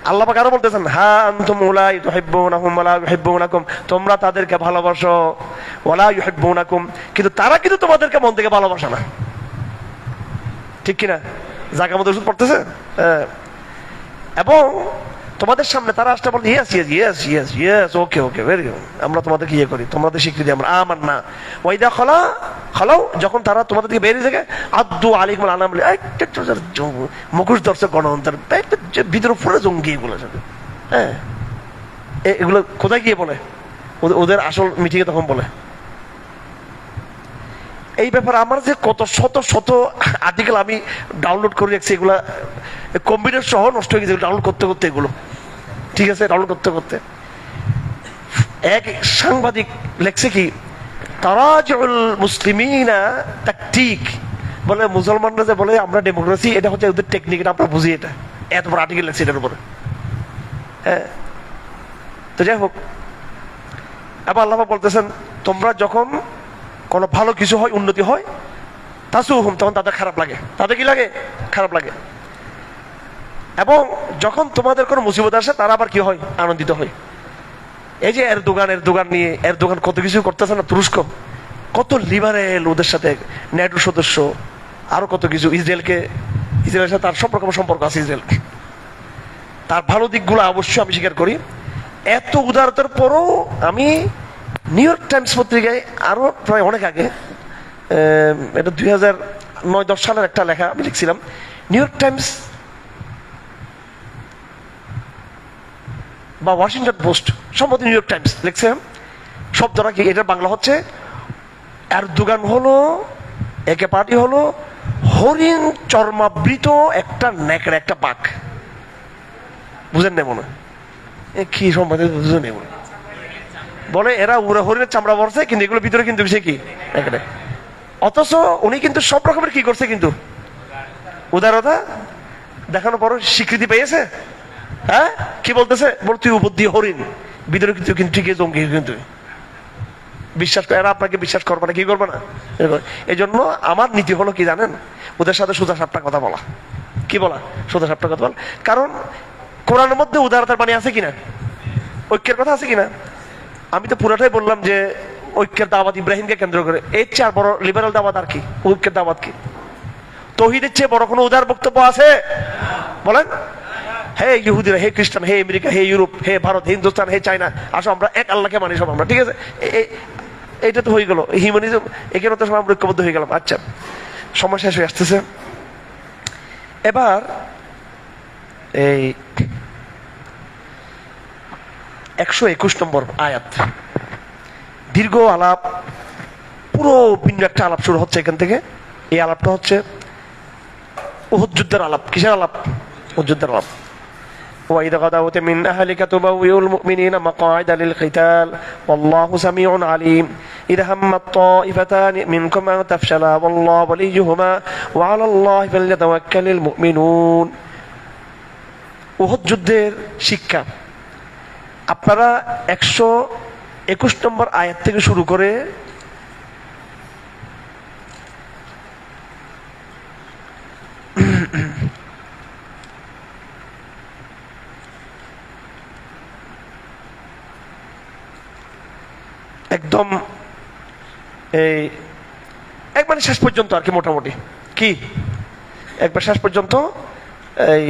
আল্লাহ পাক আরো বলতেছেন, হা আনতুম উলাই তুহিব্বুনাহুম ওয়া লা ইউহিব্বুনাকুম, তোমরা তাদেরকে ভালোবাসো, ওয়া লা ইউহিব্বুনাকুম, কিন্তু তারা কিন্তু তোমাদেরকে মন থেকে ভালোবাসে না, ঠিক কিনা? জায়গা মতো ওষুধ পড়তেছে। এবং তোমাদের সামনে তারা আসতে বলতে yes yes yes yes yes okay okay very good, আমরা তোমাদেরকে ইয়ে করি, তোমাদের স্বীকৃতি আমরা আমার না। ওয়াইদা খালাও, যখন তারা তোমাদের দিকে বেরিয়ে থাকে, আদ্দু আলাইকুম আনাম, মুখোশ দর্শক গণতন্ত্র ভিতরে পুরো জঙ্গি এগুলো। হ্যাঁ, এগুলো কোথায় গিয়ে বলে? ওদের আসল মিটিংয়ে তখন বলে। এই ব্যাপারে আমার যে কত শত শত আর্টিকেল আমি ডাউনলোড করে রাখছি, এগুলা কম্পিউটার সহ নষ্ট হয়ে গেছে ডাউনলোড করতে করতে, এগুলো ঠিক আছে ডাউনলোড করতে করতে। এক সাংবাদিক লেখছে কি, তারাজুল মুসলিমিনা তাকতিক, বলে মুসলমানরা যে বলে আমরা ডেমোক্রেসি, এটা হচ্ছে ওদের টেকনিক, এটা আমরা বুঝি। এটা এত বড় আর্টিকেল লেখছে এটার উপরে। হ্যাঁ, তো যাই হোক, আবার আল্লাহ বলতেছেন, তোমরা যখন কোনো ভালো কিছু হয়, উন্নতি হয়, তাসুহুম, তখন তাদের খারাপ লাগে। তাদের কি লাগে? খারাপ লাগে। এবং যখন তোমাদের কোনো মুসিবত আসে, তারা আবার কি হয়? আনন্দিত হয়। এই যে এরদোগান নিয়ে, এরদোগান কত কিছু করতেছে না, তুরস্ক কত লিবারেল, ওদের সাথে ন্যাটো সদস্য, আরো কত কিছু। ইসরায়েলের সাথে তার সব রকম সম্পর্ক আছে। ইসরায়েল তার ভালো দিকগুলো অবশ্যই আমি স্বীকার করি। এত উদারতার পরও আমি নিউ ইয়র্ক টাইমস পত্রিকায় আরো প্রায় অনেক আগে, এটা 2009-10 সালের একটা লেখা আমি লিখছিলাম। নিউ ইয়র্ক টাইমস বা ওয়াশিংটন পোস্ট, সম্ভবত নিউ ইয়র্ক টাইমস লিখছে, শব্দটা কি, এটা বাংলা হচ্ছে, এরদোগান হলো, একে পার্টি হলো হরিণ চর্মাবৃত একটা নেকড়ে, একটা বাঘ। বুঝেন না মনে কি সম্বন্ধে? বুঝেন না মনে বলে এরা হরিণের চামড়া ভরছে, কিন্তু এগুলোর ভিতরে কিন্তু সে কি নেকড়ে। অথচ উনি কিন্তু সব রকমের কি করছে, কিন্তু উদারতা দেখানোর পর স্বীকৃতি পেয়েছে। হ্যাঁ, কি বলতেছে? বল তুই উপর দিয়ে হরিণ, ভিতরে কিন্তু কিন্তু ঠিকই জঙ্গি। কিন্তু বিশ্বাস করে এরা আপনাকে বিশ্বাস করবে না, কি করবে না। এই জন্য আমার নীতি হলো কি জানেন, ওদের সাথে সোজা সাপটা কথা বলা। কি বলা? সোজা সাপটা কথা বলা। কারণ কোরআনের মধ্যে উদারতার বাণী আছে কিনা, ঐক্যের কথা আছে কিনা? আমি তো পুরাটাই বললাম যে ঐক্যের দাওয়াত ইব্রাহিমকে কেন্দ্র করে। এর চেয়ে আর বড় লিবারাল দাওয়াত আর কি? ঐক্যের দাওয়াত কি? তৌহিদের চেয়ে বড় কোনো উদার বক্তব্য আছে? বলেন। হে ইহুদিরা, হে খ্রিস্টান, হে আমেরিকা, হে ইউরোপ, হে ভারত, হে হিন্দুস্তান, হে চায়না, আসো আমরা এক আল্লাহকে মানি সব আমরা, ঠিক আছে? এইটা তো হয়ে গেল হিউম্যানিজম, এখানে তো সব আমরা ঐক্যবদ্ধ হয়ে গেলাম। আচ্ছা, সময় শেষ হয়ে আসতেছে। এবার এই 121 নম্বর আয়াত, দীর্ঘ আলাপ, পুরো ভিন্ন একটা আলাপ শুরু হচ্ছে এখান থেকে। এই আলাপটা হচ্ছে উহুদ যুদ্ধের আলাপ। কিসের আলাপ? উহুদ যুদ্ধের আলাপ। وَإِذْ غَدَوْتَ مِنْ أَهْلِكَ تُبَوِّئُ الْمُؤْمِنِينَ مَقَاعِدَ لِلْقِتَالِ وَاللَّهُ سَمِيعٌ عَلِيمٌ إِذْ هَمَّتْ طَائِفَتَانِ مِنْكُمْ أَنْ تَفْشَلَا وَاللَّهُ وَلِيُّهُمَا وَعَلَى اللَّهِ فَلْيَتَوَكَّلِ الْمُؤْمِنُونَ। উহুদ যুদ্ধের শিক্ষা আপনারা 121 নম্বর আয়াত থেকে শুরু করে একদম এই একবারে শেষ পর্যন্ত আর কি, মোটামুটি কি একবার শেষ পর্যন্ত, এই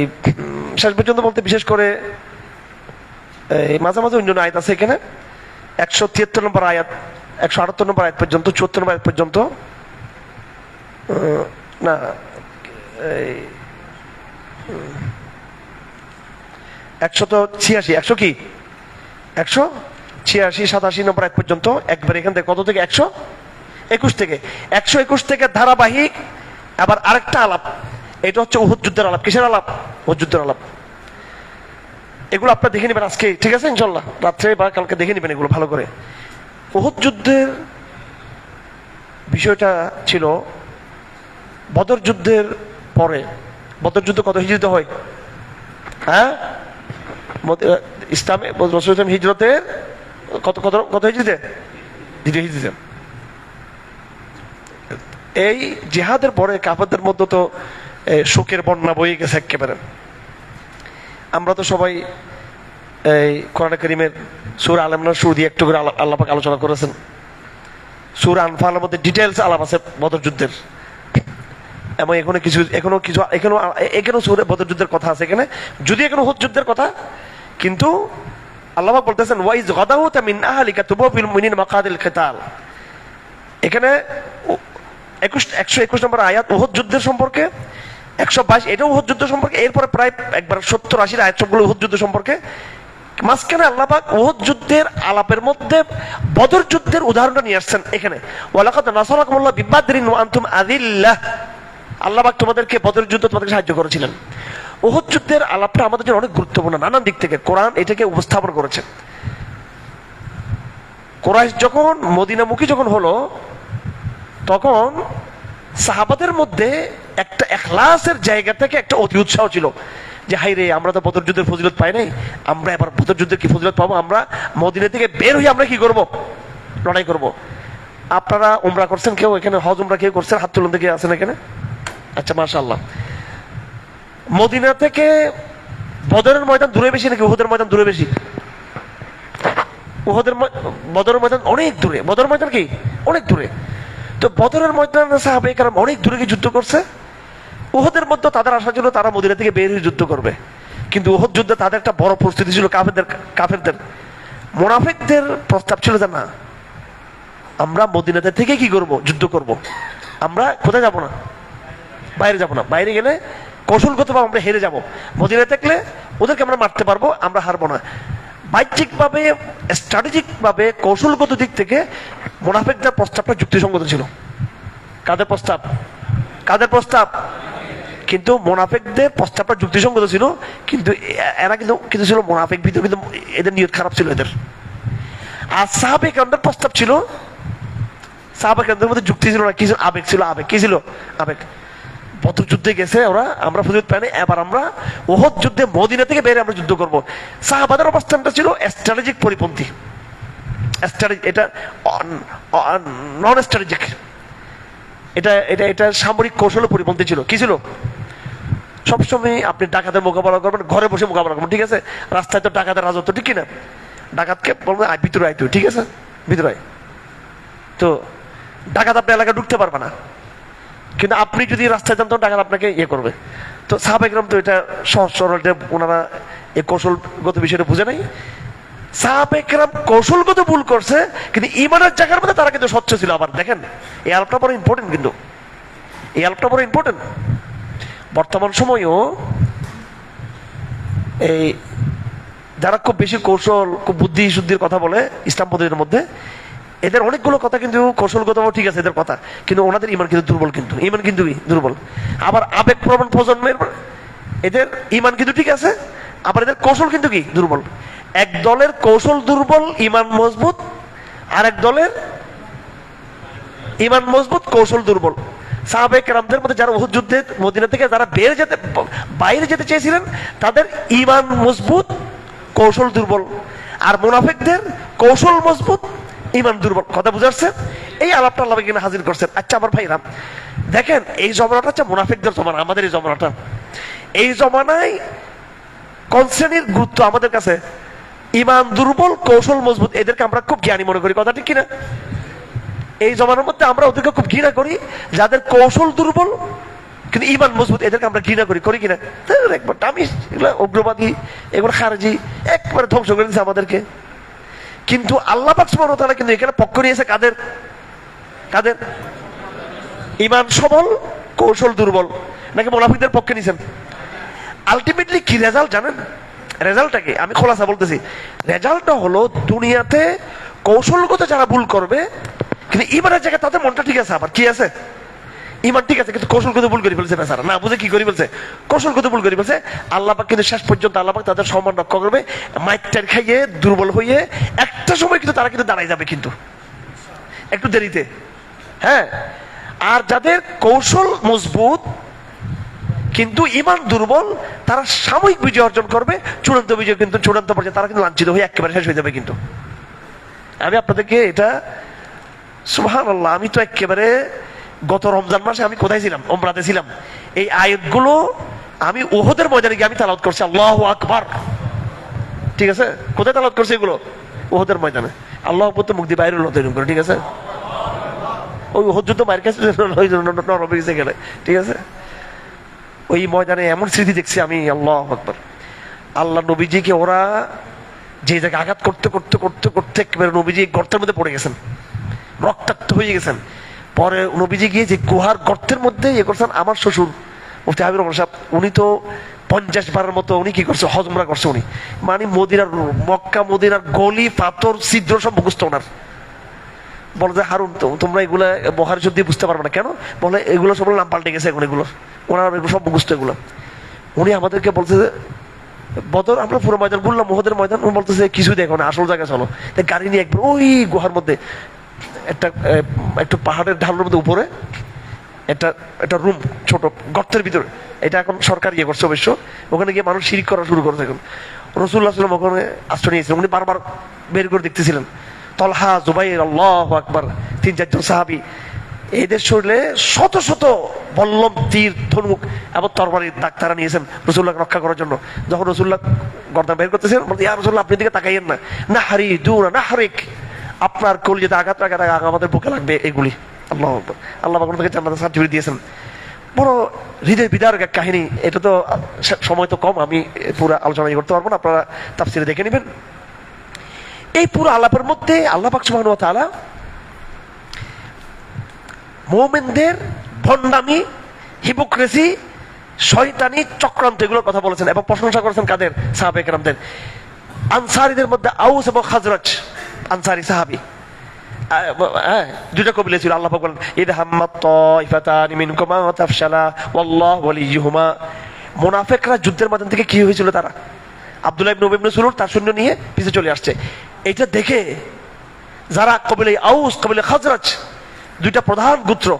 শেষ পর্যন্ত বলতে বিশেষ করে এই মাঝে মাঝে অন্য আয়াত আছে এখানে, 173 নম্বর আয়াত, 178 নম্বর আয়াত পর্যন্ত, 74 নম্বর আয়াত পর্যন্ত, না এই 186, 100 কি 186, 87 নম্বর আয়াত পর্যন্ত, একবার এখান থেকে কত থেকে 121 থেকে 121 থেকে ধারাবাহিক আবার আরেকটা আলাপ। এটা হচ্ছে উহুদ যুদ্ধের আলাপ। কিসের আলাপ? উহুদ যুদ্ধের আলাপ। এগুলো আপনারা দেখে নেবেন আজকে, ঠিক আছে ইনশাল্লাহ, রাত্রে বা কালকে দেখে নেবেন এগুলো ভালো করে। উহুদ যুদ্ধের বিষয়টা ছিল বদর যুদ্ধের পরে। বদর যুদ্ধ কত হিজরিতে হয়? হ্যাঁ, ইসলামে রাসূল ইসলাম হিজরতের কত কত কত হিজরিতে? দ্বিতীয় হিজরিতে। এই জিহাদের পরে কাফেরদের মধ্যে তো শোকের বন্যা বয়ে গেছে একেবারে। আমরা তো সবাই এই কোরআন কারীমের সূরা আল ইমরান শুরু দিয়ে একটু করে আল্লাহ পাক আলোচনা করেছেন। সূরা আনফালের মধ্যে ডিটেইলস আলাপ আছে বদর যুদ্ধের, এবং এখানেও সূরা বদর যুদ্ধের কথা আছে এখানে, যদি এখানে উহুদ যুদ্ধের কথা, কিন্তু আল্লাহ পাক বলতেছেন ওয়াইজ গাদাউতা মিন আহলিকা তুবাউবিল মুমিনিনা মাকাদিল কিতাল। এখানে 121 নম্বর আয়াত উহুদ যুদ্ধের সম্পর্কে, 122 এটাও উহুদ যুদ্ধ সম্পর্কে, এরপরে প্রায় একবার 70-80 আয়াত সবগুলো উহুদ যুদ্ধ সম্পর্কে। মাঝখানে আল্লাহ পাক উহুদ যুদ্ধের আলাপের মধ্যে বদর যুদ্ধের উদাহরণটা নিয়ে আসছেন এখানে। ওয়ালাকাদ নাসারাকুমুল্লাহু বিবাদরিন ওয়া আনতুম আযিল্লাহ। আল্লাহ পাক তোমাদেরকে বদর যুদ্ধ তোমাদেরকে সাহায্য করেছিলেন। উহুদ যুদ্ধের আলাপটা আমাদের জন্য অনেক গুরুত্বপূর্ণ, নানান দিক থেকে কোরআন এটাকে উপস্থাপন করেছে। কুরাইশ যখন মদিনামুখী যখন হলো, তখন সাহাবাদের মধ্যে একটা ইখলাসের জায়গা থেকে একটা অতি উৎসাহ ছিল যে হাই রে, আমরা তো বদর যুদ্ধের ফজিলত পাই নাই, আমরা এবার বদর যুদ্ধের কি ফজিলত পাবো, আমরা মদিনা থেকে বের হয়ে আমরা কি করব, লড়াই করব। আপনারা উমরা করছেন কেউ এখানে? হজ উমরা কেউ করছেন? হাত তুলুন দেখে আছেন এখানে? আচ্ছা, মাশাআল্লাহ। মদিনা থেকে বদরের ময়দান দূরে বেশি নাকি উহুদের ময়দান দূরে বেশি? বদরের ময়দান অনেক দূরে। বদর ময়দান কি অনেক দূরে। তো বদরের ময়দানে সাহাবায়ে কেরাম অনেক দূরে গিয়ে যুদ্ধ করছে। উহুদের মধ্যে তাদের আশা ছিল তারা মদিনা থেকে বের হয়ে যুদ্ধ করবে, কিন্তু উহুদ যুদ্ধে তাদের একটা বড় প্রস্তুতি ছিল। কাফেরদের মুনাফিকদের প্রস্তাব ছিল যে না, আমরা মদিনাতে থেকে কি করব, যুদ্ধ করব। আমরা কোথায় যাব না, বাইরে যাব না। বাইরে গেলে কৌশলগতভাবে আমরা হেরে যাব। মদিনা থাকলে ওদেরকে আমরা মারতে পারবো, আমরা হারবো না। বাহ্যিকভাবে, স্ট্র্যাটেজিকভাবে, কৌশলগত দিক থেকে মুনাফিকদের প্রস্তাবটা যুক্তিসঙ্গত ছিল। কাদের প্রস্তাব? কাদের প্রস্তাব? কিন্তু মুনাফিকদের প্রস্তাবটা যুক্তিসঙ্গত ছিল, কিন্তু এরা কিন্তু ছিল মুনাফিক ভিতর, কিন্তু এদের নিয়ত খারাপ ছিল এদের। আর সাহাবায়ে কেরামদের প্রস্তাব ছিল, সাহাবায়ে কেরামদের মধ্যে যুক্তি ছিল না, কি ছিল? আবেগ ছিল। আবেগ কি ছিল? আবেগ। বদর যুদ্ধে গেছে ওরা, আমরা ফজিলত পাই নাই, এবার আমরা উহুদ যুদ্ধে মদিনা থেকে বেরিয়ে আমরা যুদ্ধ করব। সাহাবাদের অবস্থানটা ছিল স্ট্র্যাটেজিক পরিপন্থী, এটা নন স্ট্র্যাটেজিক, এটা সামরিক কৌশলের পরিপন্থী ছিল। কি ছিল? সবসময় আপনি ডাকাতের মোকাবেলা করবেন ঘরে বসে মোকাবেলা করবেন, ঠিক আছে? রাস্তায় তো ডাকাতের রাজত্ব, ঠিক কিনা? ডাকাতকে বলবেন ভিতরে আয় তুই, ঠিক আছে, ভিতরে আয়। তো ডাকাত আপনার এলাকায় ঢুকতে পারবে না, কিন্তু আপনি যদি রাস্তায় যান তখন ডাকাত আপনাকে ইয়ে করবে। তো সাহাবায়ে কেরাম তো এটা সহজ সরল, ওনারা এই কৌশলগত বিষয়টা বুঝে নাই। সাহাবায়ে কেরাম কৌশলগত ভুল করছে, কিন্তু ঈমানের জায়গার মধ্যে তারা কিন্তু স্বচ্ছ ছিল। আবার দেখেন, এই আলাপটা বড় ইম্পর্টেন্ট, কিন্তু এই আলাপটা বড় ইম্পর্টেন্ট। বর্তমান সময়েও এই যারা খুব বেশি কৌশল, খুব বুদ্ধি শুদ্ধির কথা বলে ইসলাম পদ্ধতির মধ্যে, এদের অনেকগুলো কথা কিন্তু কৌশলগত ঠিক আছে এদের কথা, কিন্তু ওনাদের ইমান কিন্তু দুর্বল, কিন্তু ইমান কিন্তু দুর্বল। আবার আবেগ প্রবণ প্রজন্মের এদের ইমান কিন্তু ঠিক আছে, আবার এদের কৌশল কিন্তু কি দুর্বল। এক দলের কৌশল দুর্বল, ইমান মজবুত, আর এক দলের ইমান মজবুত, কৌশল দুর্বল। সাহাবায়ে কেরামদের মধ্যে যারা উহুদ যুদ্ধে মদিনা থেকে যারা বাইরে যেতে চেয়েছিলেন, তাদের ইমান মজবুত, কৌশল দুর্বল। আর মুনাফিকদের কৌশল মজবুত, ইমান দুর্বল। কথা বুঝাচ্ছে? এই আলাপটা আল্লাহ কিনা হাজির করছেন। আচ্ছা আমার ভাইরা দেখেন, এই জমানাটা হচ্ছে মুনাফিকদের জমানা, আমাদের এই জমানাটা। এই জমানায় কোন শ্রেণীর গুরুত্ব আমাদের কাছে? ইমান দুর্বল, কৌশল মজবুত, এদেরকে আমরা খুব জ্ঞানী মনে করি। কথা ঠিক কিনা? এই জমানার মধ্যে আমরা ওদেরকে খুব ঘৃণা করি, যাদের কৌশল দুর্বল কিন্তু ইমান মজবুত, এদেরকে আমরা ঘৃণা করি, করি কিনা? একবার আমি এগুলো উগ্রবাদী, এগুলো খারেজি, একবারে ধ্বংস করে দিচ্ছে আমাদেরকে। কিন্তু আল্লাহ পাক সুবহানাহু ওয়া তাআলা কিন্তু এখানে পক্ষ নিয়েছে কাদের? কাদের? ইমান সবল, কৌশল দুর্বল, নাকি মুনাফিকদের পক্ষে নিয়েছেন? আলটিমেটলি কি রেজাল্ট জানেন? রেজাল্টটা কি? আমি খোলাসা বলতেছি। রেজাল্টটা হলো দুনিয়াতে কৌশলগত যারা ভুল করবে, কিন্তু ইমানের জায়গায় তাদের মনটা ঠিক আছে, আবার কি আছে? ইমান ঠিক আছে, কিন্তু কৌশলগত ভুল করে ফেলছে বেচারা, না বুঝে কি করে ফেলছে, কৌশলগত ভুল করে ফেলছে। আল্লাহ পাক কিন্তু শেষ পর্যন্ত আল্লাহ পাক তাদের সম্মান রক্ষা করবে। মাইকটার খাইয়ে দুর্বল হয়ে একটা সময় কিন্তু তারা কিন্তু দাঁড়ায় যাবে, কিন্তু একটু দেরিতে। হ্যাঁ, আর যাদের কৌশল মজবুত কিন্তু ইমান দুর্বল, তারা সাময়িক বিজয় অর্জন করবে, চূড়ান্ত বিজয় কিন্তু চূড়ান্ত পর্যায়ে তারা কিন্তু লাঞ্ছিত হয়ে একেবারে শেষ হয়ে যাবে। কিন্তু আমি আপনাদেরকে এটা, সুবহানাল্লাহ, আমি তো একেবারে গত রমজান মাসে আমি কোথায় ছিলাম? উমরাতে ছিলাম। এই আয়াতগুলো আমি উহুদের ময়দানে গিয়ে আমি তেলাওয়াত করছি, আল্লাহু আকবার। ঠিক আছে? কোথায় তেলাওয়াত করছি এগুলো? উহুদের ময়দানে। আল্লাহ উপর মুখ দিয়ে বাইরে হলো তৈরি করে। ঠিক আছে? ওই উহুদ যুদ্ধ মায়ের কাছে নরম হয়ে গেলে, ঠিক আছে? ওই ময়দানে এমন স্মৃতি দেখছি আমি, আল্লাহু আকবার। আল্লাহ নবীজিকে ওরা যে জায়গায় আঘাত করতে করতে করতে করতে একেবারে নবীজি গর্তের মধ্যে পড়ে গেছেন, রক্তাক্ত হয়ে গেছেন। পরে নবীজি গিয়ে যে গুহার গর্তের মধ্যে ইয়ে করছেন, আমার শ্বশুর মুফতি হাবিবুর রহমান সাহেব, উনি তো 50 বারের মতো উনি কি করছে, হজ উমরা করছে উনি। মানে মদিনার, মক্কা মদিনার গলি পাথর ছিদ্র সব মুখস্থ ওনার। বলে যে হারুন, তোমরা এগুলা বহারি শব্দ দিয়ে বুঝতে পারবে না। কেন? বলে এগুলো সব নাম পাল্টে গেছে এখন, এগুলো ওনার এগুলো সব মুখস্থ এগুলো। উনি আমাদেরকে বলছে যে বদর, আমরা পুরো ময়দান বললাম, মুহুদের ময়দান, বলতেছে কিছু দেখো না, আসল জায়গায় চলো। গাড়ি নিয়ে একবার ওই গুহার মধ্যে একটা পাহাড়ের ঢালের মধ্যে উপরে একটা রুম, ছোট গর্তের ভিতরে। এটা এখন সরকার ইয়ে করছে অবশ্য। ওখানে গিয়ে মানুষ শিরক করা শুরু করেছে। এখন রাসূলুল্লাহ সাল্লাল্লাহু আলাইহি ওয়াসাল্লাম ওখানে আশ্রয় নিয়েছিলেন। উনি বারবার বের করে দেখতেছিলেন। তলহা, জুবাইর, আল্লাহু আকবার, 3-4 সাহাবী, এদের শরীরে শত শত বল্লম, তীর, ধনুক এবং তরবারির দাগ তারা নিয়েছেন রাসূলুল্লাহকে রক্ষা করার জন্য। যখন রাসূলুল্লাহ গর্দান বের করতেছেন, বলতে ইয়া রাসূলুল্লাহ, আপনি দিকে তাকাইয়েন না, নাহরি দুনা নাহরিক, আপনার কলিজাতে আঘাত রাখা আমাদের বুকে লাগবে এগুলি। আল্লাহু আকবার। আল্লাহ পাক তাকে জান্নাতের সার্টিফিকেট দিয়েছেন। বড় হৃদয় বিদারক এক কাহিনী। এটা তো সময় তো কম, আমি পুরো আলোচনা করতে পারবো না, আপনারা তাফসীরে দেখে নেবেন। এই পুরো আলাপের মধ্যে আল্লাহ পাক সুবহানাহু ওয়া তাআলা মুমিনদের ভণ্ডামি, হিপোক্রেসি, শয়তানি, চক্রান্ত এগুলোর কথা বলেছেন এবং প্রশংসা করেছেন কাদের? সাহাবায়ে কেরামদের। আনসারীদের মধ্যে আউস এবং খাজরাজ, আনসারী সাহাবী, দুইটা কবিলা ছিল। আল্লাহ পাক বলেন, ইদ হাম্মাত তাইফাতানি মিনকুম ওয়া তাফশালা ওয়াল্লাহু ওয়ালিয়ুহুমা। মুনাফিকরা যুদ্ধের ময়দান থেকে কি হয়েছিল? তারা আব্দুল্লাহ ইবনে উবাই ইবনে সুলুল তার সৈন্য নিয়ে পিছে চলে আসছে। এটা দেখে যারা কবিলা আউস, কবিলা খাজরাজ, দুইটা প্রধান গোত্র,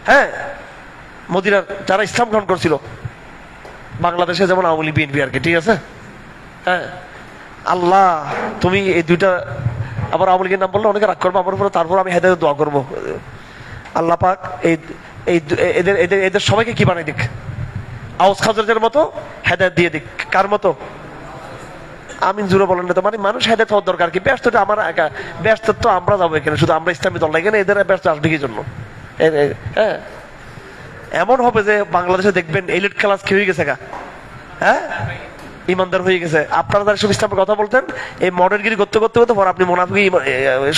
হ্যাঁ, মদিনার যারা ইসলাম গ্রহণ করছিল, বাংলাদেশে যেমন আওয়ামী লীগ, বিএনপি আর কি, ঠিক আছে? হ্যাঁ, আল্লাহ তুমি এই দুইটা, আবার আওয়ামী লীগের নাম বললে অনেকে রাগ করবো আমার উপরে, তারপর আমি হেদায়েতের দোয়া করবো। আল্লাহ পাক এদের এদের এদের সবাইকে কি বানাই দিক, আউস খাজরাজের মতো হেদায়েত দিয়ে দিক। কার মতো? আমিন জুড়ে বলেন না তো। মানে মানুষ হেদায়েত হওয়ার দরকার কি? ব্যস্তটা আমার একা, ব্যস্ত তো আমরা যাবো এখানে, শুধু আমরা ইসলামী দল এখানে, এদের ব্যস্ত আসবে কি জন্য? হ্যাঁ, এমন হবে যে বাংলাদেশে দেখবেন এলিট ক্লাস কি হয়ে গেছে গা, হ্যাঁ, ইমানদার হয়ে গেছে। আপনারা যারা সব ইসলামের কথা বলতেন, এই মডেলগিরি করতে করতে করতে পর আপনি মুনাফিক,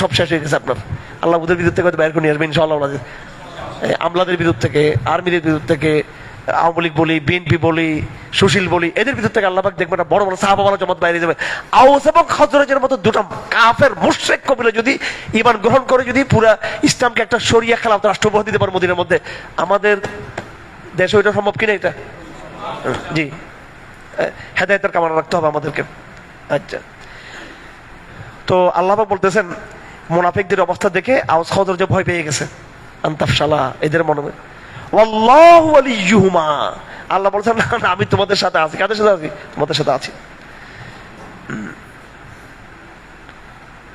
সব শেষ হয়ে গেছে আপনার। আল্লাহ বুধের বিদ্যুৎ থেকে বাইরে করে নিয়ে আসবেন ইনশাআল্লাহ। আমলাদের বিরুদ্ধ থেকে, আর্মিদের বিরুদ্ধ থেকে, আওয়ামী লীগ বলি, বিএনপি বলি, সুশীল বলি, এদের ভিতর থেকে আল্লাহ পাক দেখবেন না বড় বড় সাহাবাওয়ালা জমাত বাইরে যাবে। আউস এবং খাজরাজের মতো দুটো কাফের মুশরিক কবিলা যদি ঈমান গ্রহণ করে, যদি পুরা ইসলামকে একটা শরিয়া খেলাফত রাষ্ট্র উপহার দিতে পারে মদিনার মধ্যে, আমাদের দেশে ওইটা সম্ভব কিনা? এটা জি, হেদায়েতের কামনা রাখতে হবে আমাদেরকে। আচ্ছা, তো আল্লাহ পাক বলতেছেন মুনাফিকদের অবস্থা দেখে আউস খাজরাজ ভয় পেয়ে গেছে, আনতাফশালা, এদের মনে ওয়াল্লাহু ওয়ালিয়ুহুমা, আল্লাহ বলছেন না আমি তোমাদের সাথে আছি। কাদের সাথে আছি? তোমাদের সাথে আছি।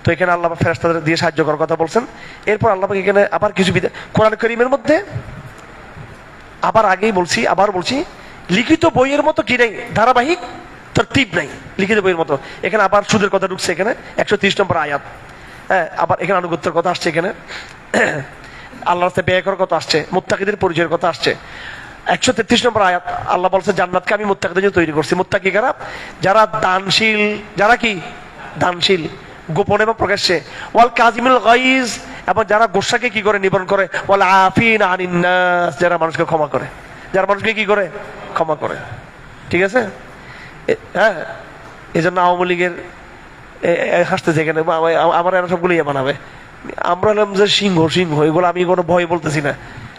তো এখানে আল্লাহ ফেরেশতাদের দিয়ে সাহায্য করার কথা বলছেন। এরপর আল্লাহ এখানে আবার কিছু কোরআন কারীমের মধ্যে আবার আগেই বলছি, আবার বলছি, লিখিত বইয়ের মতো কি নেই, ধারাবাহিক তরতিব নাই লিখিত বইয়ের মতো। এখানে আবার সুদের কথা ঢুকছে, এখানে 130 নম্বর আয়াত। হ্যাঁ, আবার এখানে আনুগত্যের কথা আসছে, এখানে আল্লাহর রাস্তায় ব্যয় করার কথা আসছে, মুত্তাকিদের পরিচয়ের কথা আসছে। 133 নম্বর আয়াত আল্লাহ বলছে জান্নাতকে আমি মুত্তাকিদের জন্য তৈরি করছি। মুত্তাকি কারা? যারা দানশীল, যারা কি দানশীল গোপনে এবং প্রকাশ্যে, ওয়াল কাযিমিল গাইজ, এবং যারা গোসাকে কি করে নিবারণ করে, ওয়াল আফিনা আনিন নাস, যারা মানুষকে ক্ষমা করে, যারা মানুষকে কি করে ক্ষমা করে। ঠিক আছে? হ্যাঁ, এই জন্য আওয়ামী লীগের হাসতেছে এখানে, আমার এরা সবগুলো ইয়ে বানাবে। আমরা হলাম যে সিংহ, সিংহ এগুলো আমি কোনো ভয় বলতেছি না।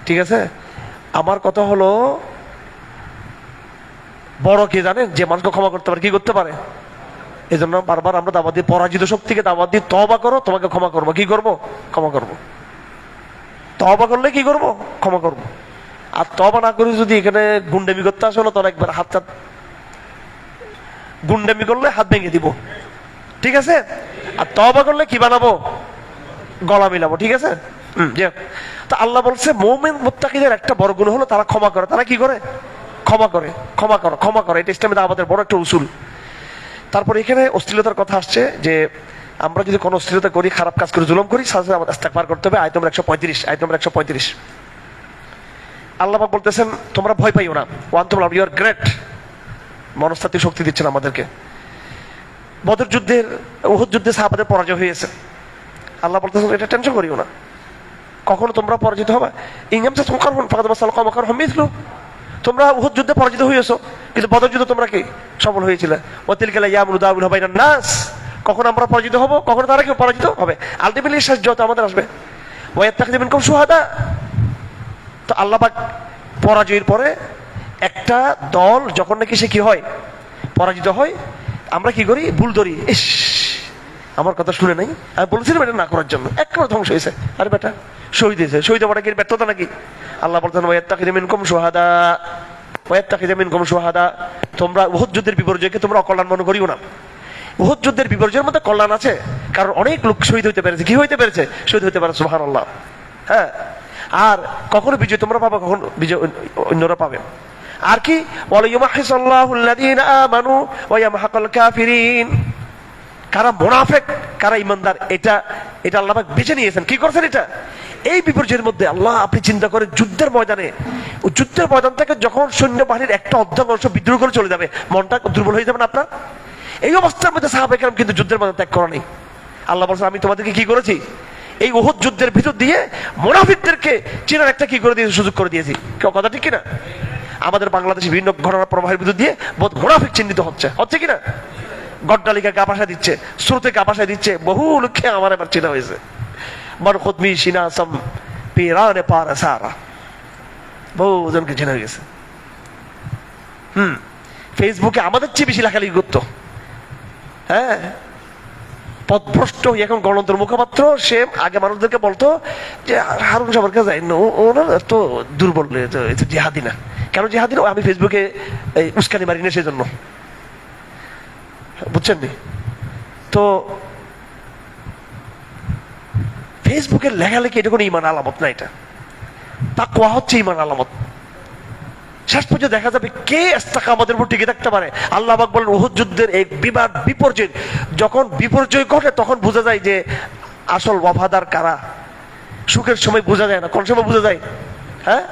ঠিক আছে? আমার কথা হলো বড় কে জানেন? যে মানুষকে ক্ষমা করতে পারে, কি করতে পারে। এই জন্য বারবার আমরা দাওয়াত দিই, পরাজিত শক্তিকে দাওয়াত দিই, তওবা করো, তোমাকে ক্ষমা করবো। কি করবো? ক্ষমা করবো। তওবা করলে কি করবো? ক্ষমা করবো। আর তওবা না করে যদি এখানে গুন্ডামি করতে আসো, তোর একবার হাত গুন্ডামি করলে হাত ভেঙে দিব। ঠিক আছে? আর তওবা করলে কি বানাবো? গলা মিলাবো। ঠিক আছে? তো আল্লাহ বলছে মুমিন মুত্তাকিদের একটা বড় গুণ হলো তারা ক্ষমা করে। তারা কি করে? ক্ষমা করে। ক্ষমা করো, ক্ষমা করো, এটা ইসলামে দাওয়াতের বড় একটা উসুল। তারপর এখানে অশ্লীলতার কথা আসছে, যে আমরা যদি কোনো অশ্লীলতা করি, খারাপ কাজ করি, জুলুম করি, সাথে আমাদের ইস্তেগফার করতে হবে। আয়াত নম্বর 135, আয়াত নম্বর 135 আল্লাহ পাক বলতেছেন তোমরা ভয় পাইও না, ওয়ান্তুম ইউ আর গ্রেট। মনস্তাত্ত্বিক শক্তি দিচ্ছেন আমাদেরকে। বদর যুদ্ধের, উহুদ যুদ্ধে সাহাবাদের পরাজয় হয়েছে। আল্লাহ বলতেছেন এটা টেনশন করিও না, কখনো তোমরা পরাজিত হবে। তোমরা উহুদ যুদ্ধে পরাজিত হয়েছো, কিন্তু বদর যুদ্ধে তোমরা কি সফল হয়েছিল। কখন আমরা পরাজিত হব, কখনো তারা কেউ পরাজিত হবে। আলটিমেটলি শেষ যত আমাদের আসবে। তো আল্লাহ পাক পরাজয়ের পরে একটা দল যখন নাকি সে কি হয়, পরাজিত হয়, আমরা কি করি? ভুল ধরি, ইস আমার কথা শুনে নাই, আমি বলছিলাম এটা না করার জন্য, একেবারে ধ্বংস হয়েছে। আরে বেটা শহীদ হয়েছে, শহীদ হওয়াটা কি ব্যর্থতা নাকি? আল্লাহ বলতেন ওয়াত্তাখিযু মিনকুম শুহাদা, ওয়াত্তাখিযু মিনকুম শুহাদা, তোমরা উহুদ যুদ্ধের বিপর্যয়কে তোমরা অকল্যাণ মনে করিও না। উহুদ যুদ্ধের বিপর্যয়ের মধ্যে কল্যাণ আছে, কারণ অনেক লোক শহীদ হইতে পেরেছে। কি হইতে পেরেছে? শহীদ হইতে পারে। সুবহানাল্লাহ। হ্যাঁ, আর কখনো বিজয় তোমরা পাবে, কখনো বিজয় অন্যরা পাবে। আর কি ওয়ালিয়ুমাহিসাল্লাহুল্লাযীনা আমানু ওয়া ইয়ামহাকাল কাফিরিন, কারা মুনাফিক কারা ঈমানদার, এটা এটা আল্লাহ পাক বেছে নিয়েছেন। কি করছেন এটা? এই বিপর্যয়ের মধ্যে আল্লাহ, আপনি চিন্তা করেন যুদ্ধের ময়দানে, যুদ্ধের ময়দান থেকে যখন সৈন্যবাহিনীর একটা অর্ধেক বিদ্রোহ করে চলে যাবে, মনটা দুর্বল হয়ে যাবে না আপনার? এই অবস্থার মধ্যে সাহাবায়ে কেরাম কিন্তু যুদ্ধের ময়দান ত্যাগ করা নেই। আল্লাহ বলছেন আমি তোমাদেরকে কি করেছি? এই উহুদ যুদ্ধের ভিতর দিয়ে মুনাফিকদেরকে চেনার একটা কি করে দিয়েছি, সুযোগ করে দিয়েছি। কেউ কথা ঠিক কিনা? আমাদের বাংলাদেশে বিভিন্ন ঘটনা প্রবাহের ভিতর দিয়ে বহুত মুনাফিক চিহ্নিত হচ্ছে কিনা? গড্ডালিকা গা ভাষা দিচ্ছে, স্রোতে গা ভাষা দিচ্ছে, বহু লোককে আমার এবার চেনা হয়েছে। মরখুদমি সিনাসম পিরানে পারা সারা, বহুজনকে চেনা হয়ে গেছে। ফেসবুকে আমাদের চেয়ে বেশি লেখালেখি করতো। হ্যাঁ, পথভ্রষ্ট এখন গণতন্ত্র মুখপাত্র, সে আগে মানুষদেরকে বলতো যে হারুন সাহেবের কাছে যাই, ওরা তো দুর্বল, জেহাদি না। কেন জেহাদি না? আমি ফেসবুকে উস্কানি মারি না, সেজন্য। বুঝছেন নি? তো ফেসবুকের লেখালেখি এটা কোনো ঈমান আলামত না, এটা তাকওয়া হচ্ছে ঈমান আলামত। শেষ পর্যন্ত দেখা যাবে কে ইস্তেকামতের উপর টিকে থাকতে পারে। আল্লাহ পাক বলেন উহুদ যুদ্ধের এই বিপর্যয়, যখন বিপর্যয় ঘটে তখন বোঝা যায় যে আসল ওয়াফাদার কারা। সুখের সময় বোঝা যায় না, কোন সময় বোঝা যায়? হ্যাঁ,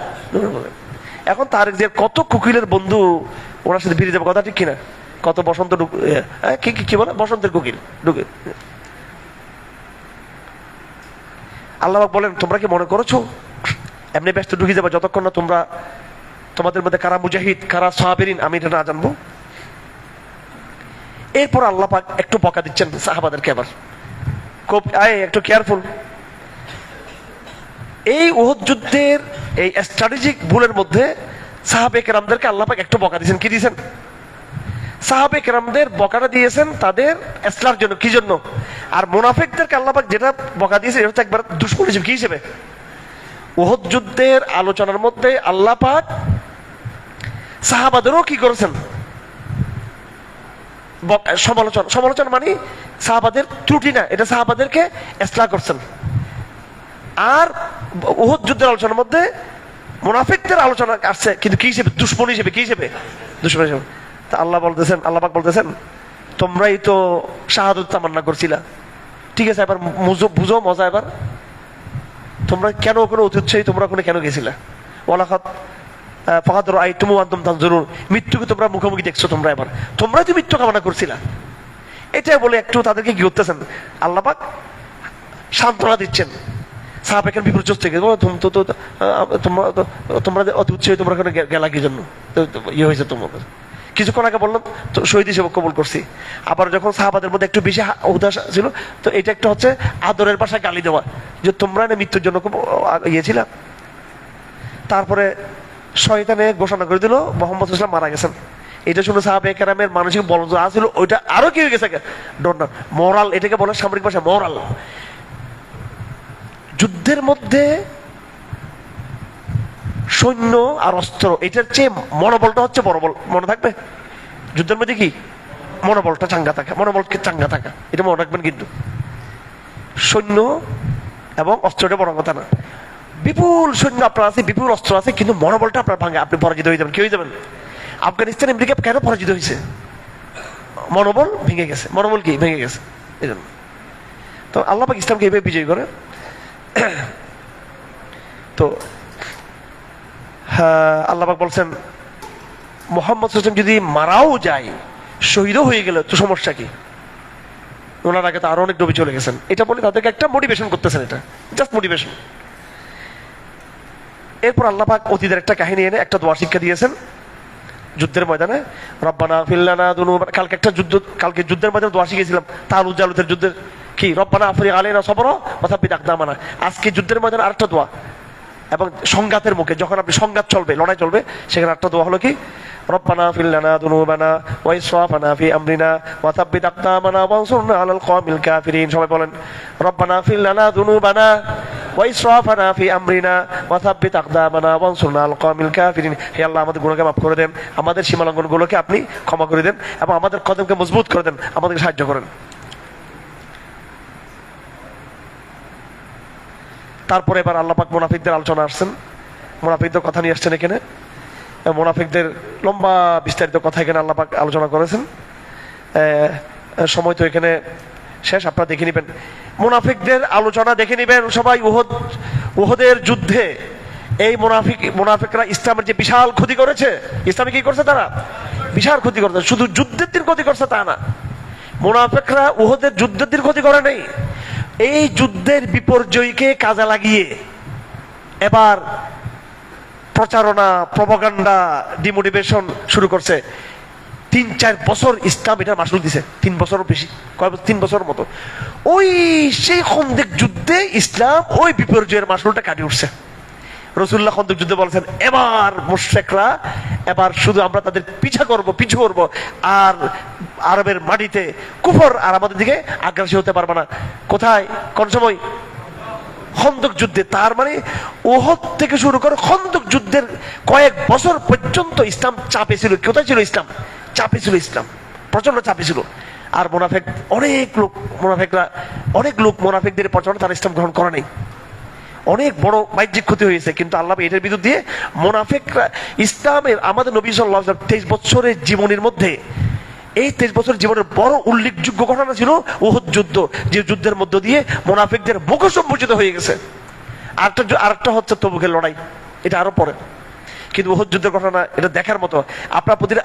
এখন তার যে কত কোকিলের বন্ধু, ওনার সাথে ফিরে যাবে, কথা ঠিক কিনা? কত বসন্ত কি বলে, বসন্তের কোকিল ঢুকে। আল্লাহ পাক বলেন তোমরা কি মনে করেছো এমনি ব্যস্ত ঢুকে যাবে যতক্ষণ না তোমরা তোমাদের মধ্যে কারা মুজাহিদ কারা সাহাবিরিন আমি এটা না জানবো। এরপর আল্লাহ পাক একটু বকা দিচ্ছেন সাহাবাদেরকে, আবার খুব একটু কেয়ারফুল। এই উহুদ যুদ্ধের এই স্ট্র্যাটেজিক ভুলের মধ্যে সাহাবে কেরামদেরকে আল্লাহ পাক একটু বকা দিয়েছেন। কি দিয়েছেন? সাহাবে কেরামদের বকাটা দিয়েছেন তাদের ইসলামের জন্য, কি জন্য? আর মুনাফিকদেরকে আল্লাহ পাক যেটা বকা দিয়েছে এটা হচ্ছে একবার দুশমন হিসেবে। কি হিসেবে? উহুদ যুদ্ধের আলোচনার মধ্যে আল্লাহ পাক সাহাবাদেরও কি করেছেন? সমালোচনা মানে সাহাবাদের ত্রুটি না, এটা সাহাবাদেরকে ইসলাহ করছেন। আর উহুদ যুদ্ধের আলোচনার মধ্যে মুনাফিকদের আলোচনা আসছে, কিন্তু কি হিসেবে? দুশমন হিসেবে। কি হিসেবে? দুশমন হিসেবে। তা আল্লাহ পাক বলতেছেন তোমরাই তো শাহাদত তামান্না করছিলা, ঠিক আছে, এবার বুঝো মজা। এবার তোমরা কেন কোনো অতি উৎসাহী, তোমরা ওখানে কেন গেছিলা? ওয়ালাকাদ ফাকাদ রাআইতুমু ওয়া আনতুম তানজুরুন, মৃত্যুকে তোমরা মুখোমুখি দেখছো, তোমরাই তো মৃত্যু কামনা করছিলা। এটা বলে একটু তাদেরকে কি করতেছেন? আল্লাহ পাক সান্ত্বনা দিচ্ছেন। সাহাবাকে বিপর্যস্ত থেকে তোমরা অতি উৎসাহী, তোমরা ওখানে গেলা কি জন্য? ইয়ে হয়েছে তোমাদের। কিছুক্ষণ আগে বললাম তো শহীদ হিসেবে কবুল করছি। আবার যখন সাহাবাদের মধ্যে একটু বেশি উদাস ছিল, তো এটা একটা হচ্ছে আদরের ভাষায় গালি দেওয়া, যে তোমরা না মৃত্যুর জন্য খুব ইয়ে ছিল। তারপরে শয়তানে ঘোষণা করে দিল মুহাম্মদ সাল্লাল্লাহু আলাইহি ওয়াসাল্লাম মারা গেছেন। এটা শুনে সাহাবে কেরামের মানসিক বল ছিল, ওইটা আরো কি হয়ে গেছে? মোরাল, এটাকে বলে সামরিক ভাষা মোরাল। যুদ্ধের মধ্যে সৈন্য আর অস্ত্র, এটার চেয়ে মনোবলটা হচ্ছে বড় বল। মনে থাকবে যুদ্ধের মধ্যে কি মনোবলটা চাঙ্গা থাকা, এটা মনে রাখবেন। কিন্তু সৈন্য এবং অস্ত্রটা বড় কথা না। বিপুল সৈন্য আপনার আছে, বিপুল অস্ত্র আছে, কিন্তু মনোবলটা আপনার ভাঙে, আপনি পরাজিত হয়ে যাবেন। কি হয়ে যাবেন? আফগানিস্তান আমেরিকা কেন পরাজিত হয়েছে? মনোবল ভেঙে গেছে। মনোবল কি ভেঙে গেছে? এই জন্য তো আল্লাহ পাক ইসলামকে এইভাবে বিজয়ী করে। তো আল্লাহ পাক বলছেন মুহাম্মদ সাল্লাল্লাহু আলাইহি ওয়াসাল্লাম যদি মারাও যায়, শহীদও হয়ে গেল, তো সমস্যা কি? ওনার আগে তো আরো অনেক নবী চলে গেছেন। এটা বলে তাদেরকে একটা মোটিভেশন করতেছেন, এটা জাস্ট মোটিভেশন। এরপর আল্লাহ পাক অতীতের একটা কাহিনী এনে একটা দোয়া শিক্ষা দিয়েছেন যুদ্ধের ময়দানে। রব্বানা ইগফির লানা যুনুবানা, কালকে যুদ্ধের ময়দানে দোয়া শিখেছিলাম তালুত জালুতের যুদ্ধের, কি রব্বানা আফরিগ আলাইনা সবরা ওয়া সাব্বিত আকদামানা। আজকে যুদ্ধের ময়দানে আরেকটা দোয়া, এবং সংঘাতের মুখে যখন আপনি সংঘাত চলবে, লড়াই চলবে, সেখানে একটা দোয়া হলো কি রব্বানা ইগফির লানা যুনুবানা ওয়া ইসরাফানা ফি আমরিনা ওয়া সাব্বিত আকদামানা ওয়ানসুরনা আলাল কওমিল কাফিরিন। সবাই বলেন রব্বানা ইগফির লানা যুনুবানা ওয়া ইসরাফানা ফি আমরিনা ওয়া সাব্বিত আকদামানা ওয়ানসুরনা আলাল কওমিল কাফিরিন। হে আল্লাহ, আমাদের গুনাহকে মাফ করে দেন, আমাদের সীমালঙ্ঘনগুলোকে আপনি ক্ষমা করে দেন, এবং আমাদের কদমকে মজবুত করে দেন, আমাদেরকে সাহায্য করেন। তারপরে এবার আল্লাহ পাক মুনাফিকদের আলোচনা আসছেন, মুনাফিকদের কথা নিয়ে আসছেন এখানে। মুনাফিকদের লম্বা বিস্তারিত কথা এখানে আল্লাহ পাক আলোচনা করেছেন। সময় তো এখানে শেষ, আপনারা দেখে নেবেন মুনাফিকদের আলোচনা, দেখে নেবেন সবাই। উহুদের যুদ্ধে এই মুনাফিকরা ইসলামের যে বিশাল ক্ষতি করেছে, ইসলামে কি করছে? তারা বিশাল ক্ষতি করছে। শুধু যুদ্ধের দিন ক্ষতি করছে তা না, মুনাফিকরা উহুদের যুদ্ধের দিন ক্ষতি করে নেই, এই যুদ্ধের বিপর্যয়কে কাজে লাগিয়ে এবার প্রচারণা, প্রপাগান্ডা, ডিমোটিভেশন শুরু করছে। 3-4 বছর ইসলাম এটা মাসুল দিছে, 3 বছরও বেশি, 3 বছর মতো। ওই সেই খন্দক যুদ্ধে ইসলাম ওই বিপর্যয়ের মাসুলটা কাটিয়ে উঠছে। রাসূলুল্লাহ খন্দক যুদ্ধে বলেছেন এবার মুশরিকরা, এবার শুধু আমরা তাদের পিছু করব, আর আরবের মাটিতে কুফর আর আমাদের দিকে আগ্রাসী হতে পারবে না। কোথায়? কোন সময়? খন্দক যুদ্ধে। তার মানে উহুদ থেকে শুরু করে খন্দক যুদ্ধের কয়েক বছর পর্যন্ত ইসলাম চাপে ছিল। কোথায় ছিল ইসলাম? চাপে ছিল ইসলাম, প্রচন্ড চাপে ছিল। আর অনেক লোক মুনাফিকদের প্রচন্ড তারা ইসলাম গ্রহণ করে নাই। অনেক বড় বাহ্যিক ক্ষতি হয়েছে, কিন্তু আল্লাহ এটার বিরুদ্ধে মুনাফিকরা ইসলামের, আমাদের নবী সাল্লাল্লাহু আলাইহি ওয়াসাল্লাম 23 বছরের জীবনের মধ্যে, এই 23 বছরের জীবনের বড় উল্লেখযোগ্য ঘটনা ছিল উহুদ যুদ্ধ, যে যুদ্ধের মধ্য দিয়ে মুনাফিকদের মুখ সম্মোচিত হয়ে গেছে। আরেকটা হচ্ছে তবুকের লড়াই, এটা আরো পরে। কিন্তু উহুদ যুদ্ধের ঘটনা এটা দেখার মতো। আপনারা প্রতিটা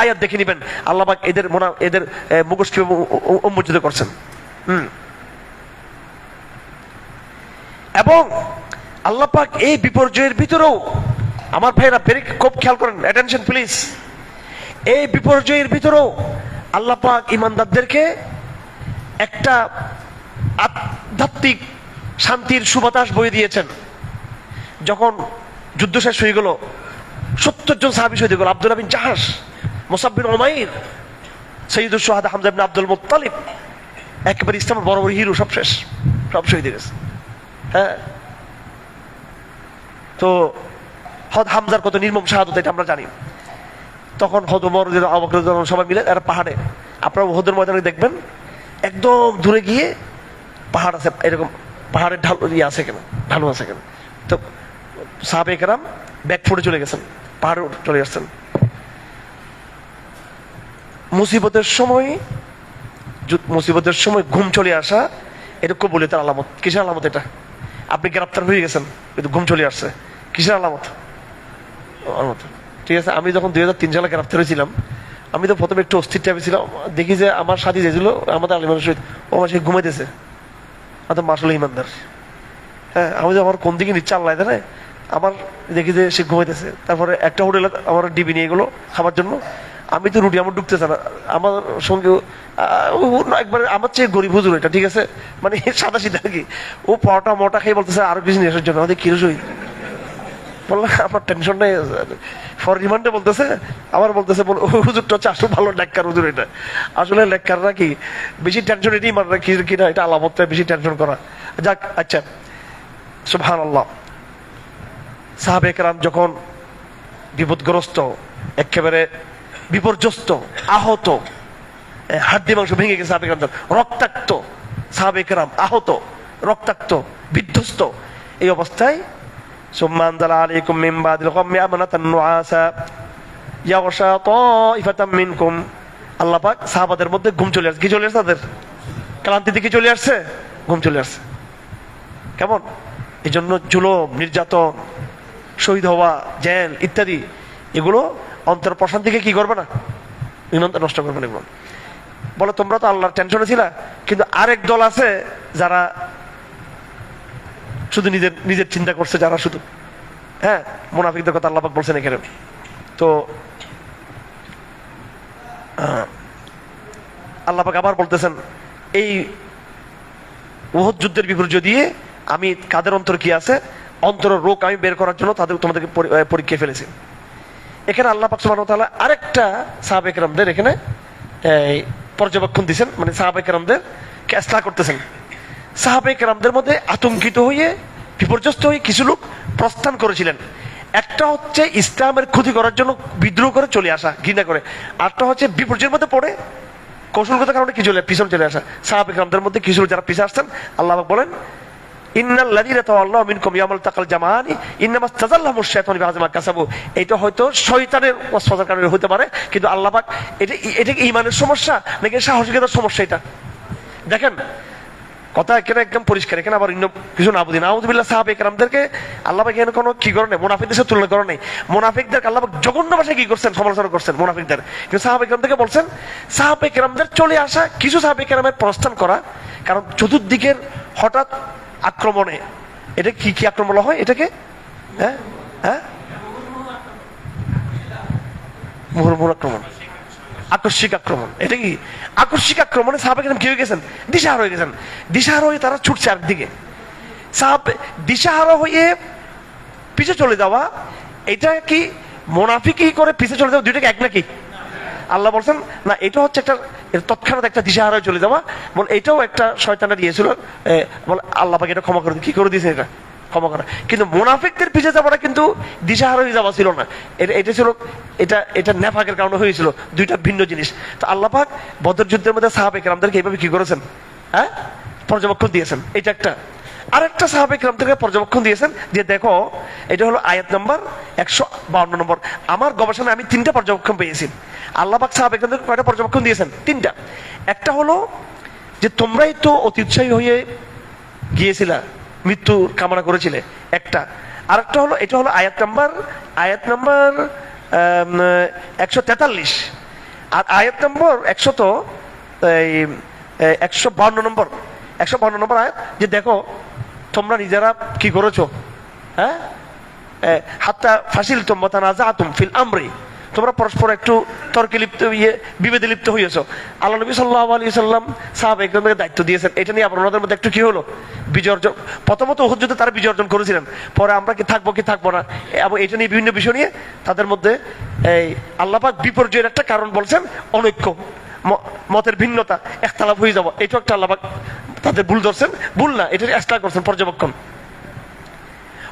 আয়াত দেখে নেবেন আল্লাহ পাক এদের মুখোশ কিভাবে উন্মোচিত করছেন। এবং আল্লাহ পাক এই বিপর্যয়ের ভিতরেও, আমার ভাইরা খুব খেয়াল করেন, অ্যাটেনশন প্লিজ, এই বিপর্যয়ের ভিতরেও আল্লাহ পাক ইমানদারদেরকে একটা আধ্যাত্মিক শান্তির সুবাতাস বয়ে দিয়েছেন। যখন যুদ্ধ শেষ হয়ে গেল, 70 জন সাহাবী শহীদ হয়ে গেল। আব্দুল্লাহ বিন জাহাশ, মুসাব বিন উমাইর, সৈয়দুল শুহাদা হামজা ইবনে আব্দুল মুত্তালিব, একেবারে ইসলামের বড় বড় হিরো, সব শেষ, সব শহীদ হয়ে গেছে। হ্যাঁ, তো হদ হামজার কত নির্মম শাহাদত এটা আমরা জানি। তখন হদ ওমর, আবু বকর সবাই মিলে এরা পাহাড়ে, আপনারা উহুদের ময়দানে দেখবেন একদম দূরে গিয়ে পাহাড় আছে, এরকম পাহাড়ের ঢাল আছে কেন, ঢালু আছে কেন, তো সাহাবায়ে কেরাম ব্যাক ফুটে চলে গেছেন, পাহাড়ে চলে আসছেন। মুসিবতের সময় ঘুম চলে আসা, এটা কবুলিয়তের আলামত। কিসের আলামত এটা? আপনি গ্রেফতার হয়ে গেছেন কিন্তু ঘুম চলে আসছে, কিসের আলামত? আলামত। ঠিক আছে, আমি যখন 2003 সালে গ্রেফতার হয়েছিলাম, আমি তো প্রথমে একটু অস্থির টাইপে ছিলাম। দেখি যে আমার সাথী যেছিল আমাদের আলিমানের সহিত, ও আমার সে ঘুমাইতেছে, আসলে ইমানদার। হ্যাঁ, আমি যে আমার কোন দিকে নিচ্ছে আল্লাহ জানে, আমার দেখি যে সে ঘুমাইতেছে। তারপরে একটা হোটেলে আমার ডিবি নিয়ে গেলো খাবার জন্য, আমি তো রুটি আমার ঢুকতেছে না, আমার সঙ্গে একবার আমার চেয়ে গরিব হুজুর এটা, ঠিক আছে, মানে সাদা সিধা আর কি, ও পরোটা মোটা খেয়ে বলতেছে আরো কিছু নিয়ে আসার জন্য। আমাদের কিরসই বললাম আমার টেনশন নেই, ফর রিমান্ডে বলতেছে, আবার বলতেছে হুজুরটা হচ্ছে আসলে ভালো লেক্কার হুজুর। এটা আসলে লেক্কাররা কি বেশি টেনশন, এটাই মানরা কিনা, এটা আলামত বেশি টেনশন করা। যাক, আচ্ছা, সুবহানাল্লাহ। সাহাবে কেরাম যখন বিপদগ্রস্ত, একেবারে বিপর্যস্ত, আহত, হাড্ডি মাংস ভেঙে গেছে, সাহাবে কেরাম রক্তাক্ত, সাহাবে কেরাম আহত, রক্তাক্ত, বিধ্বস্ত, এই অবস্থায় ثم أنزل عليكم من بعد الغم أمنة نعاسا يغشى طائفة منكم। আল্লাহ পাক সাহাবাদের মধ্যে ঘুম চলে আসছে। কি চলে আসছে? তাদের ক্লান্তি থেকে চলে আসছে, ঘুম চলে আসছে। কেমন? এই জন্য জুলুম, নির্যাতন, শহীদ হওয়া, জেল ইত্যাদি, এগুলো অন্তর প্রশান্তিকে কি করবে না, ইমান নষ্ট করবে না। বলে তোমরা তো আল্লাহর টেনশনে ছিলা, কিন্তু আরেক দল আছে যারা শুধু নিজের চিন্তা করছে, যারা শুধু, হ্যাঁ, মুনাফিকদের কথা আল্লাহ পাক বলছেন এখানে। তো আল্লাহ পাক আবার বলতেছেন, এই উহুদ যুদ্ধের বিপর্যয় দিয়ে আমি কাদের অন্তর কি আছে, অন্তরের রোগ আমি বের করার জন্য তোমাদেরকে পরীক্ষায় ফেলেছি। এখানে আল্লাহ পাক সুবহানাহু ওয়া তাআলা আরেকটা সাহাবায়ে কেরামদের এখানে পর্যবেক্ষণ দিচ্ছেন, মানে সাহাবায়ে কেরামদের ইসলাহ করতেছেন। সাহাবায়ে কেরামদের মধ্যে আতঙ্কিত হয়ে, বিপর্যস্ত হয়ে কিছু লোক প্রস্থান করেছিলেন। একটা হচ্ছে ইসলামের ক্ষতি করার জন্য বিদ্রোহ করে চলে আসা, ঘৃণা করে। আরটা হচ্ছে বিপর্যয়ের মধ্যে পড়ে কৌশলগত কারণে কি পিছনে চলে আসা। সাহাবায়ে কেরামদের মধ্যে কিছু লোক যারা পিছিয়ে আসছেন, আল্লাহ পাক বলেন, ইন্নাল লাযীনা তাওয়াল্লাউ মিনকুম ইয়াওমাল তাকাল জামাআনি ইন্নামা ইসতাযাল্লাহুমুশ শাইতানু বিআযমা কাসাবু। এটা হয়তো শয়তানের ওয়াসওয়াসার কারণে হতে পারে, কিন্তু আল্লাহ পাক এটা কি ঈমানের সমস্যা নাকি সাহসিকতার সমস্যা? এটা দেখেন, কথা এখানে একদম পরিষ্কার। এখানে আবার অন্য কিছু না বুঝি, নাউযুবিল্লাহ। সাহাবায়ে কেরামদেরকে আল্লাহ পাক এখানে কোনো কি করে নেই, মুনাফিকদের সাথে তুলনা করে নেই। মুনাফিকদেরকে আল্লাহ পাক জঘন্য ভাষায় কি করছেন, সমালোচনা করছেন মুনাফিকদের। কিন্তু সাহাবায়ে কেরামদেরকে বলছেন, সাহাবায়ে কেরামদের চলে আসা, কিছু সাহাবায়ে কেরামের প্রস্থান করা, কারণ চতুর্দিকের হঠাৎ আক্রমণে, এটা কি কি আক্রমণ বলা হয় এটাকে? হ্যাঁ হ্যাঁ, মুহুর্মুহুর আক্রমণ, আকস্মিক আক্রমণ। এটা কি আকস্মিক আক্রমণে সাহাবায়ে কেরাম কি হয়ে গেছেন, দিশাহারা হয়ে গেছেন। দিশাহারা হয়ে তারা ছুটছে আরেকদিকে। দিশাহারা হয়ে পিছে চলে যাওয়া, এটা কি মুনাফিকই করে পিছে চলে যাওয়া, দুইটাকে এক নাকি? আল্লাহ বলছেন না, এটা হচ্ছে একটা তৎক্ষণাৎ একটা দিশাহারা হয়ে চলে যাওয়া। বল এটাও একটা শয়তানের দিয়েছিল, বল আল্লাহ পাক এটা ক্ষমা করে কি করে দিয়েছেন, এটা ক্ষমা করা। কিন্তু মুনাফিকদের পিছে যাওয়াটা কিন্তু দিশাহারা হয়ে যাওয়া ছিল না, এটা ছিল, এটা নেফাকের কারণে হয়েছিল, দুইটা ভিন্ন জিনিস। তো আল্লাহ পাক বদর যুদ্ধের মধ্যে সাহাবায়ে কেরামদেরকে এইভাবে কি করেছেন, হ্যাঁ, পর্যবেক্ষণ দিয়েছেন। এটা একটা। আরেকটা সাহাবায়ে কেরামদেরকে পর্যবেক্ষণ দিয়েছেন যে দেখো, এটা হলো আয়াত নম্বর 152 নম্বর। আমার গবেষণায় আমি 3টা পর্যবেক্ষণ পেয়েছি। আল্লাহ পাক সাহাবায়ে কেরামদেরকে কয়টা পর্যবেক্ষণ দিয়েছেন? 3টা। একটা হলো যে তোমরাই তো অতি উৎসাহী হয়ে গিয়েছিলা, মৃত্যু কামনা করেছিলে, একটা। আরেকটা হলো, এটা হলো আয়াত নাম্বার 143, আর আয়াত নম্বর 152 নম্বর আয়াত, যে দেখো তোমরা নিজেরা কি করেছো, হ্যাঁ, হাত্তা ফাসিল তুম তানাজাতুম ফিল আমরি, তোমরা পরস্পর একটু তর্কে লিপ্ত, বিভেদে লিপ্ত হয়েছো। আল্লাহ নবী সাল্লাল্লাহু আলাইহি সাল্লাম সাহাবায়ে কেরামকে দায়িত্ব দিয়েছেন, এটা নিয়ে আবার ওনাদের মধ্যে একটু কি হলো, বিজয় অর্জন। প্রথমত উহুদ যুদ্ধে তারা বিজয় অর্জন করেছিলেন, পরে আমরা কি থাকবো না, এবং এটা নিয়ে বিভিন্ন বিষয় নিয়ে তাদের মধ্যে এই আল্লাহ পাক বিপর্যয়ের একটা কারণ বলছেন অনৈক্য, মতের ভিন্নতা, ইখতিলাফ হয়ে যাওয়া। এটা একটা আল্লাহ পাক তাদের ভুল ধরছেন, ভুল না, এটা ইসলাহ করছেন, পর্যবেক্ষণ।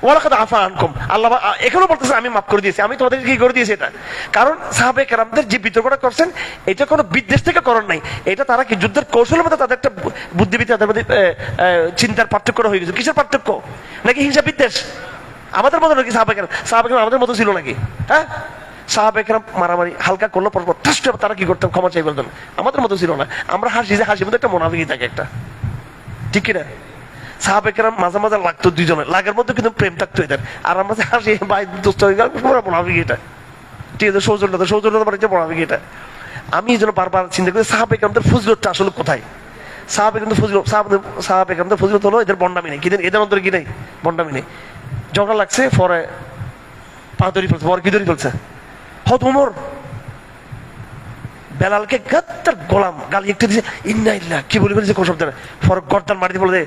ওয়ালাকাদ আফা আনকুম, আল্লাহ এখনো বলতেছে আমি মাফ করে দিয়েছি, আমি তোমাদেরকে কি করে দিয়েছি। এটা কারণ সাহাবায়ে কেরামদের যে বিতর্কটা করছেন এটা কোনো বিদ্বেষ থেকে করেন নাই, এটা তারা কি যুদ্ধের কৌশলের মধ্যে তাদের একটা বুদ্ধিবৃত্তি, তাদের মধ্যে চিন্তার পার্থক্য হয়ে গেছে। কিসের পার্থক্য? নাকি হিংসা বিদ্বেষ? আমাদের মতো নাকি সাহাবায়ে কেরাম আমাদের মতো ছিল নাকি? হ্যাঁ, সাহাবায়ে কেরাম মারামারি হালকা করলো পরপর তারা কি করতেন, ক্ষমা চাই বলতেন, আমাদের মতো ছিল না। আমরা হাসির মধ্যে একটা মুনাফিকি থাকে একটা, ঠিক কিনা? সাহাবায়ে কেরাম মাঝে মাঝে লাগতো, দুইজনের লাগের মধ্যে কিন্তু প্রেম থাকতো এদের, আর আমরা হাসি ভাই দোস্ত হয়ে গেল, মুনাফিকি এটা, ঠিক আছে? সৌজন্যতা মানে মুনাফিকি এটা। আমি এই জন্য বারবার চিন্তা করি সাহাবায়ে কেরামদের ফজিলতটা আসলে কোথায়? সাহাবায়ে কেরামদের ফজিলত হলো এদের বন্ডামি নেই, এদের অন্তরে কি নেই? বন্ডামি নেই। ঝগড়া লাগছে, পরে পা ধরে ফেলছে, পরে কি ধরে ফেলছে? হত উমর বেলালকে গাত্তার গোলাম গালি একটা দিয়েছে, ইন্না ইল্লাহ কি বলি বলেছে কোন শব্দ না, পরে গর্দান মারিতে বলে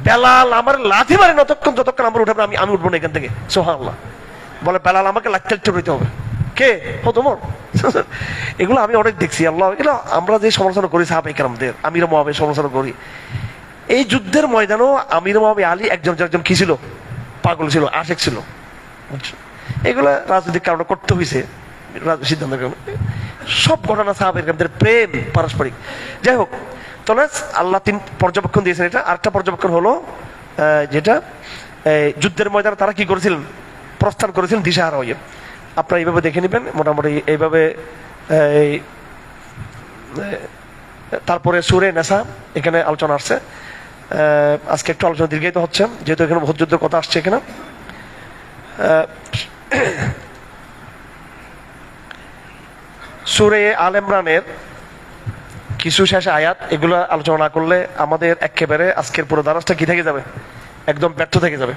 বেলাল আমার লাথি মারে যতক্ষণ আমার উঠাবে আমি উঠবো না এখান থেকে। সুবহানাল্লাহ। বলে বেলাল আমাকে লাথি উঠাইতে হবে। কে? হত উমর। এগুলো আমি অনেক দেখছি। আল্লাহ, এগুলো আমরা যে সমালোচনা করি সাহাবায়ে কেরামদের, আমির মুআবিয়া সমালোচনা করি, এই যুদ্ধের ময়দানও আমির মুআবিয়া আলী একজন কি ছিল? পাগল ছিল, আশেক ছিল। এগুলা রাজনৈতিক কারণে করতে হয়েছে, সিদ্ধান্তের কারণে। সব ঘটনা সাহাবায়ে কেরামদের প্রেম পারস্পরিক। যাই হোক, তাহলে আল্লাহ 3 পর্যবেক্ষণ দিয়েছেন। এটা আরেকটা পর্যবেক্ষণ হলো যেটা যুদ্ধের ময়দানে তারা কি করেছিলেন? প্রস্থান করেছিলেন দিশাহারা হয়ে। আপনারা এইভাবে দেখে নেবেন, মোটামুটি এইভাবে। তারপরে সূরা নিসা, এখানে আলোচনা আসছে। আজকে একটু আলোচনা দীর্ঘায়িত হচ্ছে, যেহেতু এখানে উহুদ যুদ্ধের কথা আসছে। এখানে সূরা আল ইমরানের কিছু শেষ আয়াত, এগুলো আলোচনা না করলে আমাদের একেবারে আজকের পুরো দারাজটা কি থেকে যাবে? একদম ব্যর্থ থেকে যাবে।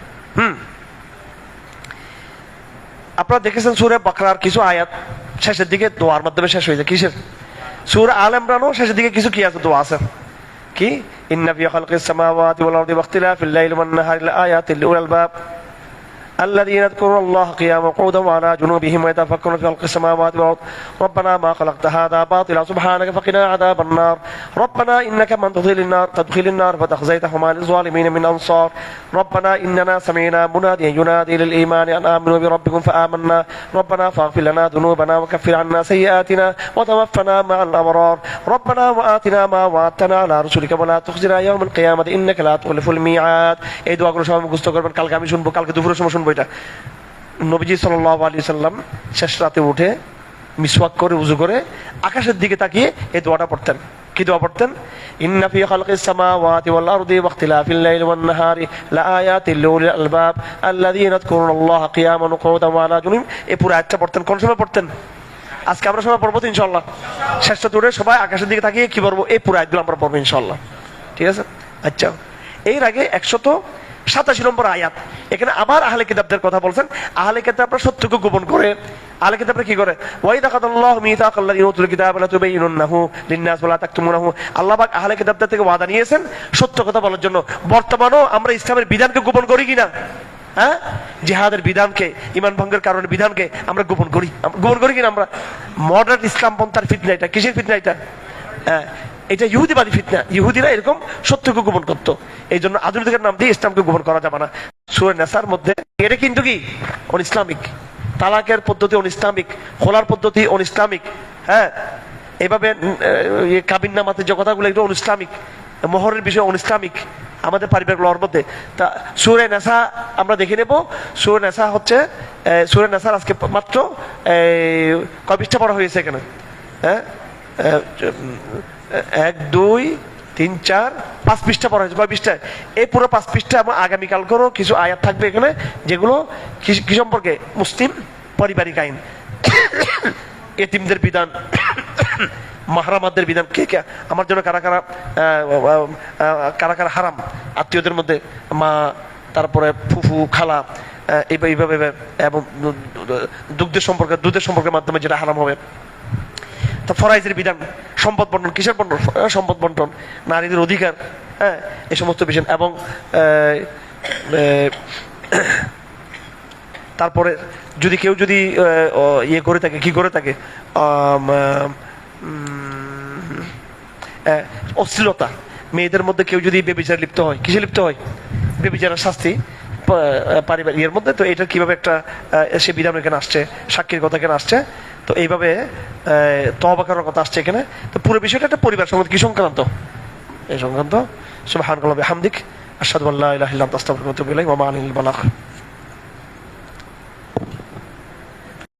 আপনারা দেখেছেন সূরা বাকরার কিছু আয়াত শেষের দিকে দোয়ার মাধ্যমে শেষ হয়ে যায়। কিসের? সূরা আল ইমরানও শেষের দিকে কিছু কি আছে? দোয়া আছে। কি? ইন্না ফি খালকিস সামাওয়াতি ওয়াল আরদি ওয়াখতিলাফিল লাইলি ওয়ান নাহারি লাআয়াতিন লিউলিল আলবাব الذين يذكرون الله قياما وقعودا وعلى جنوبهم ويتفكرون في خلق السماوات والارض ربنا ما خلقت هذا باطلا سبحانك فقنا عذاب النار ربنا انك من تدخل النار فتخزيتهما للظالمين من انصار ربنا اننا سمعنا مناديا ينادي للايمان ان امنوا بربكم فامنا ربنا فاغفر لنا ذنوبنا وكفر عنا سيئاتنا وتوفنا مع الابرار ربنا واتنا ما وعدتنا على رسلك ولا تخزنا يوم القيامه انك لا تخلف الميعاد। এই দোয়াগুলো সবাই মুখস্থ করবেন, কালকে আমি শুনবো, কালকে দুপুরের সময় শুনবো। এটা নবীজি সাল্লাল্লাহু আলাইহি সাল্লাম শেষ রাতে উঠে মিসওয়াক করে উযু করে আকাশের দিকে তাকিয়ে এই দোয়াটা পড়তেন। কি দোয়া পড়তেন? ইন্না ফি খালকিস সামাওয়াতি ওয়াল আরদি ওয়াখতিলাফিল লাইলি ওয়ান নাহারি লাআয়াতিন লিউলিল আলবাব আল্লাযীনা ইয়াযকুরুনাল্লাহা কিয়ামান ওয়া কুউদান ওয়া আলা জুনুবহিম। এই পুরো আয়াতটা পড়তেন। কোন সময় পড়তেন? আজকে আমরা সবাই পড়বো তো ইনশাআল্লাহ। শেষ রাতে উঠে সবাই আকাশের দিকে তাকিয়ে কি পড়বো? এই পুরো আয়াতগুলো আমরা পড়বো ইনশাআল্লাহ। ঠিক আছে? আচ্ছা, এর আগে 187 নম্বর আয়াত, এখানে আবার আহলে কিতাবদের কথা বলছেন। আহলে কিতাবরা সত্যকে গোপন করে। আহলে কিতাবরা কি করে? ওয়াইদা আখাযাল্লাহু মিসাকাল্লাযীনা উতুল কিতাবা লা তুবাইয়িনুন্নাহু লিন-নাস ওয়া লা তাকতুমুনাহু। আল্লাহ পাক আহলে কিতাবদের থেকে ওয়াদা নিয়েছেন সত্য কথা বলার জন্য। বর্তমানেও আমরা ইসলামের বিধানকে গোপন করি কিনা? হ্যাঁ, জিহাদের বিধানকে, ঈমান ভঙ্গের কারণে বিধানকে আমরা গোপন করি কিনা? আমরা মডার্ন ইসলাম পন্থার ফিতনা এটা। কিসের ফিতনা এটা? হ্যাঁ, এটা ইহুদিবাদী ফিতনা। ইহুদিরা এরকম সত্যকে গোপন করতো, এই জন্য আধুনিকের নাম দিয়ে ইসলামকে গোপন করা যাবে না। সূরা নিসার মধ্যে এটা কিন্তু কি অন ইসলামিক, তালাকের পদ্ধতি অন ইসলামিক, খোলার পদ্ধতি অন ইসলামিক। হ্যাঁ, এভাবে কাবিন নামাতে যে কথাগুলো এগুলো অন ইসলামিক, মোহরের বিষয় অন ইসলামিক আমাদের পারিবারিক লর মধ্যে। তা সূরা নিসা আমরা দেখে নেব। সূরা নিসা হচ্ছে সূরা নিসার আজকে মাত্র কয় পৃষ্ঠা পড়া হয়েছে এখানে? হ্যাঁ, 1 2 3 4 5 পৃষ্ঠা পড়া হয়েছে। কয় পৃষ্ঠায়? এই পুরো 5 পৃষ্ঠা। এবং আগামীকাল করেও কিছু আয়াত থাকবে এখানে, যেগুলো কি সম্পর্কে? মুসলিম পারিবারিক আইন, এতিমদের বিধান, মাহরামাদের বিধান, কে কে আমার জন্য কারা কারা হারাম, আত্মীয়দের মধ্যে মা, তারপরে ফুফু, খালা, এইভাবে এবং দুধের সম্পর্কের মাধ্যমে যেটা হারাম হবে। তা ফরাইজের বিধান, সম্পদ বন্টন, কিসের বন্টন? সম্পদ বন্টন, নারীদের অধিকার, হ্যাঁ, এই সমস্ত বিষয়। এবং তারপরে যদি কেউ যদি ইয়ে করে থাকে, কি করে থাকে, অশ্লীলতা, মেয়েদের মধ্যে কেউ যদি বেবিচারে লিপ্ত হয়, কিসে লিপ্ত হয়? বেবিচারের শাস্তি পারিবারিক ইয়ের মধ্যে। তো এটা কিভাবে একটা সে বিধান এখানে আসছে, সাক্ষীর কথা এখানে আসছে। তো এইভাবে তওবা করার কথা আসছে এখানে। তো পুরো বিষয়টা একটা পরিবার সংক্রান্ত, কি সংক্রান্ত? এই সংক্রান্ত। সুবহানাল্লাহি ওয়া বিহামদিহি, আশহাদু আল্লা ইলাহা ইল্লা আনতা, আস্তাগফিরুকা ওয়া আতুবু ইলাইক, ওয়া মা আলাইনাল বালাগ।